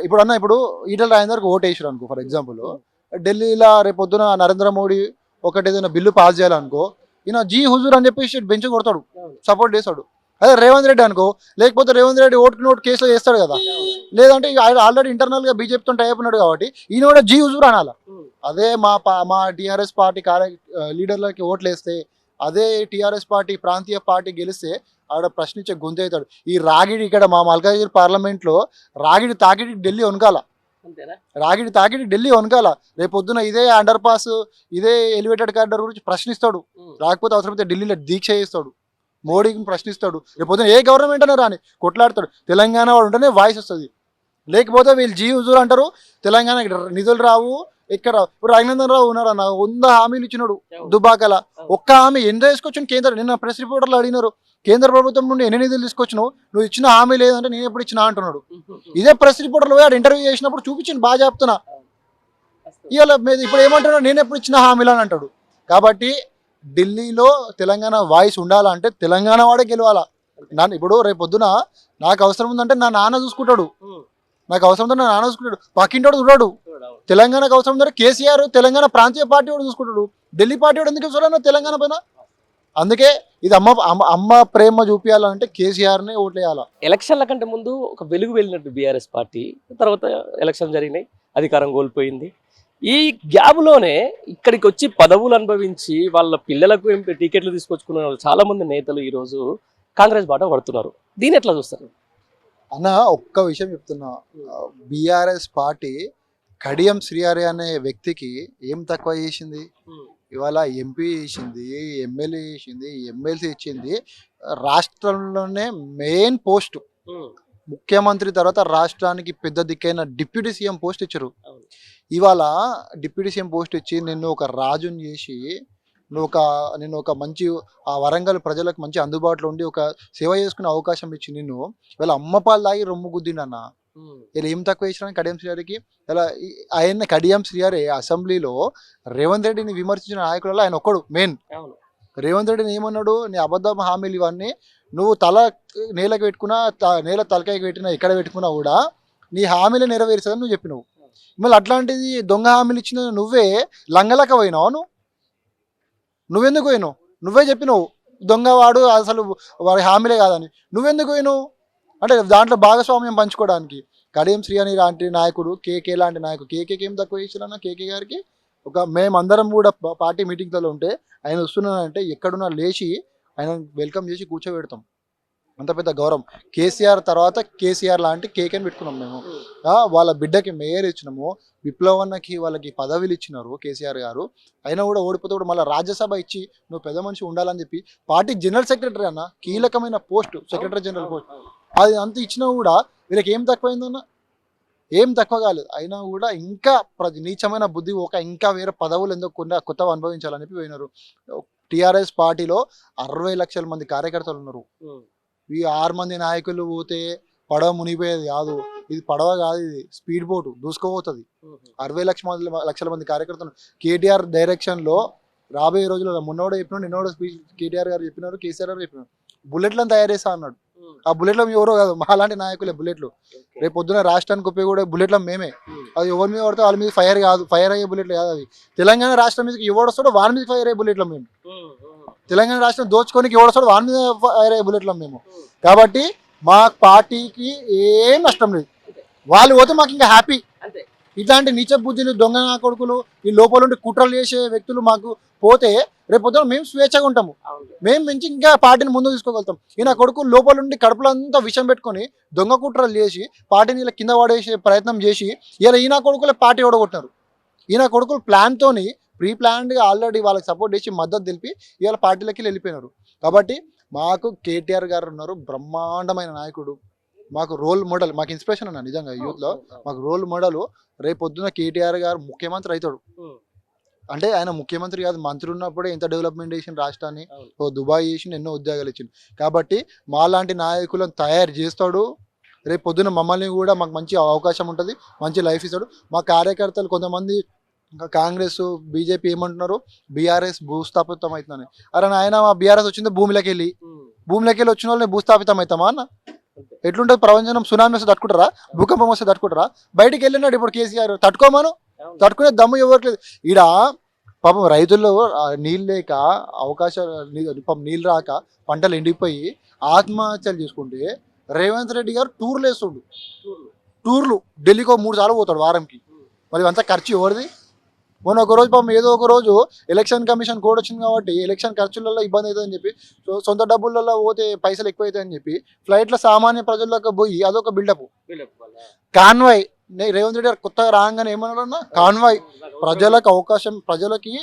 ఇప్పుడు ఈటల రాజేందర్కి ఓటు వేసారు అనుకో, ఫర్ ఎగ్జాంపుల్ ఢిల్లీలో రేపొద్దున నరేంద్ర మోడీ ఒకటి ఏదైనా బిల్లు పాస్ చేయాలనుకో, ఈయన జీ హుజూర్ అని చెప్పేసి బెంచ్ కొడతాడు, సపోర్ట్ చేస్తాడు. అదే రేవంత్ రెడ్డి అనుకో, లేకపోతే రేవంత్ రెడ్డి ఓటుకి నోటు కేసులో చేస్తాడు కదా, లేదంటే ఆయన ఆల్రెడీ ఇంటర్నల్గా బీజేపీతో టైప్ ఉన్నాడు కాబట్టి ఈయన కూడా జీ హుజూర్ అనాల. అదే మా టీఆర్ఎస్ పార్టీ లీడర్లకి ఓట్లు వేస్తే, అదే టీఆర్ఎస్ పార్టీ ప్రాంతీయ పార్టీ గెలిస్తే ఆడ ప్రశ్నించే గొంతు అవుతాడు. ఈ రాగిడి ఇక్కడ మా మల్కాజ్గిరి పార్లమెంట్లో రాగిడి తాకిడి ఢిల్లీ వనకాల, రాగిడి తాకిడి ఢిల్లీ వనకాల. రేపొద్దున ఇదే అండర్ పాస్, ఇదే ఎలివేటెడ్ కారిడార్ గురించి ప్రశ్నిస్తాడు. రాకపోతే అవసరమైతే ఢిల్లీలో దీక్ష చేస్తాడు, మోడీని ప్రశ్నిస్తాడు. రేపొద్దున ఏ గవర్నమెంట్ అయినా రాని కొట్లాడతాడు. తెలంగాణ వాడు ఉంటేనే వాయిస్ వస్తుంది, లేకపోతే వీళ్ళు జీ హుజూర్ అంటారు. తెలంగాణకి నిధులు రావు. ఇక్కడ ఇప్పుడు రఘునందన్ రావు ఉన్నారన్న 100 హామీలు ఇచ్చినాడు దుబాకల. ఒక్క హామీ ఎంత తీసుకొచ్చిన కేంద్రం, నిన్న ప్రెస్ రిపోర్టర్లు అడిగినారు, కేంద్ర ప్రభుత్వం నుండి ఎన్ని నిధులు తీసుకొచ్చినావు, నువ్వు ఇచ్చిన హామీ లేదంటే నేను ఎప్పుడు ఇచ్చినా అంటున్నాడు. ఇదే ప్రెస్ రిపోర్టర్లు పోయి ఇంటర్వ్యూ చేసినప్పుడు చూపించింది, బాగా చెప్తున్నా. ఇవాళ ఇప్పుడు ఏమంటున్నాడు, నేను ఎప్పుడు ఇచ్చిన హామీలు అని అంటాడు. కాబట్టి ఢిల్లీలో తెలంగాణ వాయిస్ ఉండాలంటే తెలంగాణ వాడే గెలవాలా. ఇప్పుడు రేపొద్దున నాకు అవసరం ఉందంటే నా నాన్న చూసుకుంటాడు, నాకు అవసరం ఉంటే నా నాన్న చూసుకుంటాడు, పక్కింటోడు చూడాడు. తెలంగాణకు అవసరం ఉందంటే కేసీఆర్ తెలంగాణ ప్రాంతీయ పార్టీ వాడు చూసుకుంటాడు, ఢిల్లీ పార్టీ వాడు ఎందుకు చూడాలన్నా తెలంగాణ పైన. అందుకే ఇది అమ్మ ప్రేమ చూపించాలంటే కేసీఆర్నే ఓట్లేయాలా. ఎలక్షన్ల కంటే ముందు ఒక వెలుగు వెళ్ళినట్టు బీఆర్ఎస్ పార్టీ, తర్వాత ఎలక్షన్ జరిగినాయి, అధికారం కోల్పోయింది. ఈ గ్యాప్లోనే ఇక్కడికి వచ్చి పదవులు అనుభవించి వాళ్ళ పిల్లలకు టికెట్లు తీసుకొచ్చుకున్న వాళ్ళు చాలా మంది నేతలు ఈరోజు కాంగ్రెస్ బాట పడుతున్నారు. దీన్ని ఎట్లా చూస్తారు అన్న? ఒక్క విషయం చెప్తున్నా, బీఆర్ఎస్ పార్టీ కడియం శ్రీహరి అనే వ్యక్తికి ఏం తక్కువ చేసింది? ఇవాళ ఎంపీ చేసింది, ఎమ్మెల్యే చేసింది, ఎమ్మెల్సీ ఇచ్చింది. రాష్ట్రంలోనే మెయిన్ పోస్ట్ ముఖ్యమంత్రి తర్వాత రాష్ట్రానికి పెద్ద దిక్కైన డిప్యూటీ సీఎం పోస్ట్ ఇచ్చారు. ఇవాళ డిప్యూటీ సీఎం పోస్ట్ ఇచ్చి నిన్ను ఒక రాజుని చేసి నేను ఒక మంచి ఆ వరంగల్ ప్రజలకు మంచి అందుబాటులో ఉండి ఒక సేవ చేసుకునే అవకాశం ఇచ్చి నిన్ను ఇవాళ అమ్మపాలు తాగి రొమ్ము గుద్దిండన్న. ఇలా ఏం తక్కువ చేసిన కడియం శ్రీహరికి? ఇలా ఆయన కడియం శ్రీహరి అసెంబ్లీలో రేవంత్ రెడ్డిని విమర్శించిన నాయకులలో ఆయన ఒక్కడు మెయిన్. రేవంత్ రెడ్డిని ఏమన్నాడు, నీ అబద్ధం హామీలు ఇవన్నీ నువ్వు తల నేలకు పెట్టుకున్నా, నేల తలకాయకి పెట్టినా, ఎక్కడ పెట్టుకున్నా కూడా నీ హామీలు నెరవేర్చదని నువ్వు చెప్పినావు. మళ్ళీ అట్లాంటిది దొంగ హామీలు ఇచ్చిన నువ్వే లంగలక పోయినావు. నువ్వెందుకు పోయినావు? నువ్వే చెప్పినావు దొంగవాడు అసలు వాడి హామీలే కాదని. నువ్వెందుకు పోయినావు అంటే దాంట్లో భాగస్వామ్యం పంచుకోవడానికి. కడియం శ్రీహరి లాంటి నాయకుడు, కేకే లాంటి నాయకుడు, కేకేకి ఏం తక్కువ చేసినా? కేకే గారికి మేమందరం కూడా పార్టీ మీటింగ్లలో ఉంటే ఆయన వస్తున్నానంటే ఎక్కడున్నా లేచి ఆయన వెల్కమ్ చేసి కూర్చోబెడతాం. అంత పెద్ద గౌరవం. కేసీఆర్ తర్వాత కేసీఆర్ లాంటి కేకేని పెట్టుకున్నాం మేము. వాళ్ళ బిడ్డకి మేయర్ ఇచ్చినాము, విప్లవన్నకి వాళ్ళకి పదవిలు ఇచ్చినారు కేసీఆర్ గారు. అయినా కూడా ఓడిపోతే కూడా మళ్ళీ రాజ్యసభ ఇచ్చి నువ్వు పెద్ద మనిషి ఉండాలని చెప్పి పార్టీ జనరల్ సెక్రటరీ అన్న, కీలకమైన పోస్ట్, సెక్రటరీ జనరల్ పోస్ట్, అది అంత ఇచ్చినా కూడా వీళ్ళకి ఏం తక్కువైందన్న? ఏం తక్కువ కాలేదు. అయినా కూడా ఇంకా నీచమైన బుద్ధి ఇంకా వేరే పదవులు ఎందుకు కొత్తగా అనుభవించాలని పోయినారు. టీఆర్ఎస్ పార్టీలో 60 లక్షల మంది కార్యకర్తలు ఉన్నారు. ఈ 6 మంది నాయకులు పోతే పడవ మునిగిపోయేది కాదు. ఇది పడవ కాదు, ఇది స్పీడ్ బోటు దూసుకోబోతుంది. 60 లక్షల మంది కార్యకర్తలు కేటీఆర్ డైరెక్షన్లో రాబోయే రోజుల్లో మొన్నోడే చెప్పినాడు, నిన్నోడ స్పీచ్ కేటీఆర్ గారు చెప్పినారు, కేసీఆర్ గారు చెప్పినారు, బుల్లెట్లను తయారు చేస్తా అన్నాడు. ఆ బుల్లెట్లు ఎవరో కాదు, మాలాంటి నాయకులే బుల్లెట్లు. రేపు పొద్దున రాష్ట్రానికి ఉపయోగపడే బుల్లెట్లు మేమే. అది ఎవరి మీద పడితే వాళ్ళ మీద ఫైర్ కాదు, ఫైర్ అయ్యే బుల్లెట్లు కాదు. అవి తెలంగాణ రాష్ట్రం మీదకి ఎవడు వస్తాడో వారి మీద ఫైర్ అయ్యే బుల్లెట్లు మేము. తెలంగాణ రాష్ట్రం దోచుకోనికి ఎవడు వస్తాడో వారి మీద ఫైర్ అయ్యే బుల్లెట్లు మేము. కాబట్టి మా పార్టీకి ఏం నష్టం లేదు. వాళ్ళు పోతే మాకు ఇంకా హ్యాపీ. ఇట్లాంటి నీచ బుద్ధులు, దొంగ నా కొడుకులు, ఈ లోపల ఉండి కుట్రలు చేసే వ్యక్తులు మాకు పోతే రేపు పొద్దున మేము స్వేచ్ఛగా ఉంటాము. మేము మంచి ఇంకా పార్టీని ముందుకు తీసుకోగలుగుతాం. ఈయన కొడుకు లోపల ఉండి కడుపులంతా విషం పెట్టుకొని దొంగ కుట్రలు చేసి పార్టీని ఇలా కింద పడేసే ప్రయత్నం చేసి ఇలా ఈయన కొడుకులే పార్టీ ఓడగొట్టినారు. ఈయన కొడుకులు ప్లాన్తోని ప్రీ ప్లాన్డ్గా ఆల్రెడీ వాళ్ళకి సపోర్ట్ చేసి మద్దతు తెలిపి ఇవాళ పార్టీలకి వెళ్ళిపోయినారు. కాబట్టి మాకు కేటీఆర్ గారు ఉన్నారు, బ్రహ్మాండమైన నాయకుడు, మాకు రోల్ మోడల్, మాకు ఇన్స్పిరేషన్ అన్న. నిజంగా యూత్లో మాకు రోల్ మోడల్. రేపు పొద్దున కేటీఆర్ గారు ముఖ్యమంత్రి అవుతాడు అంటే ఆయన ముఖ్యమంత్రి కాదు, మంత్రి ఉన్నప్పుడే ఎంత డెవలప్మెంట్ చేసిన రాష్ట్రాన్ని, దుబాయ్ చేసి ఎన్నో ఉద్యోగాలు ఇచ్చింది. కాబట్టి మాలాంటి నాయకులను తయారు చేస్తాడు. రేపు పొద్దున మమ్మల్ని కూడా మాకు మంచి అవకాశం ఉంటుంది, మంచి లైఫ్ ఇస్తాడు. మా కార్యకర్తలు కొంతమంది ఇంకా కాంగ్రెస్ బీజేపీ ఏమంటున్నారు, బీఆర్ఎస్ భూస్థాపితం అవుతుందని. అరే నాయన మా బీఆర్ఎస్ వచ్చింది భూమిలోకి వెళ్ళి వచ్చిన వాళ్ళని భూస్థాపితం అవుతామా అన్న? ఎట్లుంటుంది ప్రపంచం? సునామీ వస్తే తట్టుకుంటారా, భూకంపం వస్తే తట్టుకుంటారా? బయటికి వెళ్ళినాడు ఇప్పుడు కేసీఆర్, తట్టుకోమాను, తట్టుకునే దమ్ము ఎవరికి లేదు. ఈడ పాపం రైతుల్లో నీళ్ళు లేక పాపం నీళ్ళు రాక పంటలు ఎండిపోయి ఆత్మహత్యలు చేసుకుంటే రేవంత్ రెడ్డి గారు టూర్లు వేస్తుండు. టూర్లు ఢిల్లీకి 3 సార్లు పోతాడు వారంకి. మరి అంతా ఖర్చు ఎవరిది? మొన్న ఒక రోజు పాపం ఏదో ఒక రోజు ఎలక్షన్ కమిషన్ కోడ్ వచ్చింది కాబట్టి ఎలక్షన్ ఖర్చులలో ఇబ్బంది అవుతుందని చెప్పి, సొంత డబ్బులలో పోతే పైసలు ఎక్కువ అవుతాయని చెప్పి ఫ్లైట్లో సామాన్య ప్రజల్లోకి పోయి అదొక బిల్డప్. కాన్వాయ్ రేవంత్ రెడ్డి గారు కొత్తగా రాగానే ఏమన్నాడన్నా, కాన్వాయ్ ప్రజలకు అవకాశం, ప్రజలకి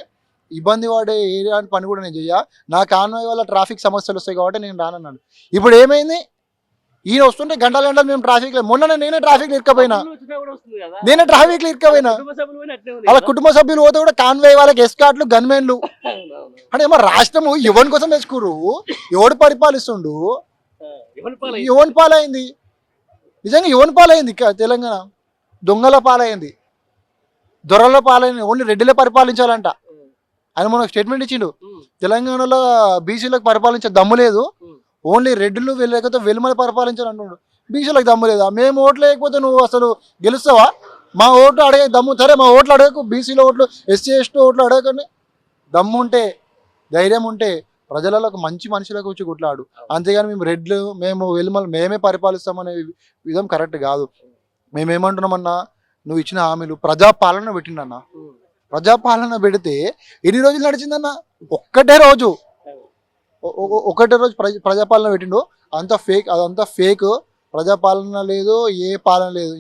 ఇబ్బంది పడే ఏరియా పని కూడా నేను చెయ్య, నా కాన్వాయ్ వల్ల ట్రాఫిక్ సమస్యలు వస్తాయి కాబట్టి నేను రానన్నాడు. ఇప్పుడు ఏమైంది? ఈయన వస్తుంటే గంటల గంటలు మేము ట్రాఫిక్ లో, మొన్న నేనే ట్రాఫిక్ ఇరుక్కపోయినా, అలా కుటుంబ సభ్యులు పోతే కూడా కాన్వాయ్ వాళ్ళకి ఎస్కాట్లు, గన్మెన్లు. అంటే ఏమో రాష్ట్రము ఎవరి కోసం తెచ్చుకోరు, ఎవడు పరిపాలిస్తుండు, ఎవరి పాలైంది? నిజంగా ఎవరి పాలైంది తెలంగాణ? దొంగల పాలైంది, దొరల పాలైంది. ఓన్లీ రెడ్డిలే పరిపాలించాలంట. ఆయన మనకు స్టేట్మెంట్ ఇచ్చిండు, తెలంగాణలో బీసీలకు పరిపాలించే దమ్ము లేదు, ఓన్లీ రెడ్డిలు లేకపోతే వెలుమని పరిపాలించాలంటున్నాడు. బీసీలకు దమ్ము లేదా? మేము ఓట్లు లేకపోతే నువ్వు అసలు గెలుస్తావా? మా ఓట్లు అడిగే దమ్ము, సరే మా ఓట్లు అడగకు, బీసీలో ఓట్లు, ఎస్సీ ఎస్టీ ఓట్లు అడగకండి. దమ్ము ఉంటే, ధైర్యం ఉంటే ప్రజలకు మంచి మనుషులకు వచ్చి కొట్లాడు. అంతేగాని మేము రెడ్లు, మేము వెలుమలు మేమే పరిపాలిస్తామనే విధం కరెక్ట్ కాదు. మేమేమంటున్నామన్నా, నువ్వు ఇచ్చిన హామీలు ప్రజాపాలన పెట్టిండన్న. ప్రజాపాలన పెడితే ఎన్ని రోజులు నడిచిందన్న? ఒక్కటే రోజు ప్రజాపాలన పెట్టిండు. అంత ఫేక్, అదంతా ఫేక్. ప్రజాపాలన లేదు, ఏ పాలన లేదు.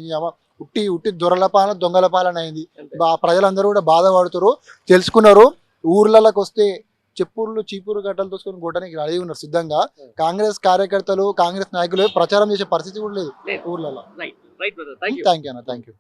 ఉట్టి దొరల పాలన, దొంగల పాలన అయింది. ప్రజలందరూ కూడా బాధపడుతారు, తెలుసుకున్నారు. ఊర్లలోకి వస్తే చెప్పుర్లు చీపురు గడ్డలు తోసుకొని కొట్టడానికి రెడీ ఉన్నారు సిద్ధంగా. కాంగ్రెస్ కార్యకర్తలు, కాంగ్రెస్ నాయకులు ప్రచారం చేసే పరిస్థితి కూడా లేదు ఊర్లలో. థ్యాంక్ యూ అన్న, థ్యాంక్ యూ.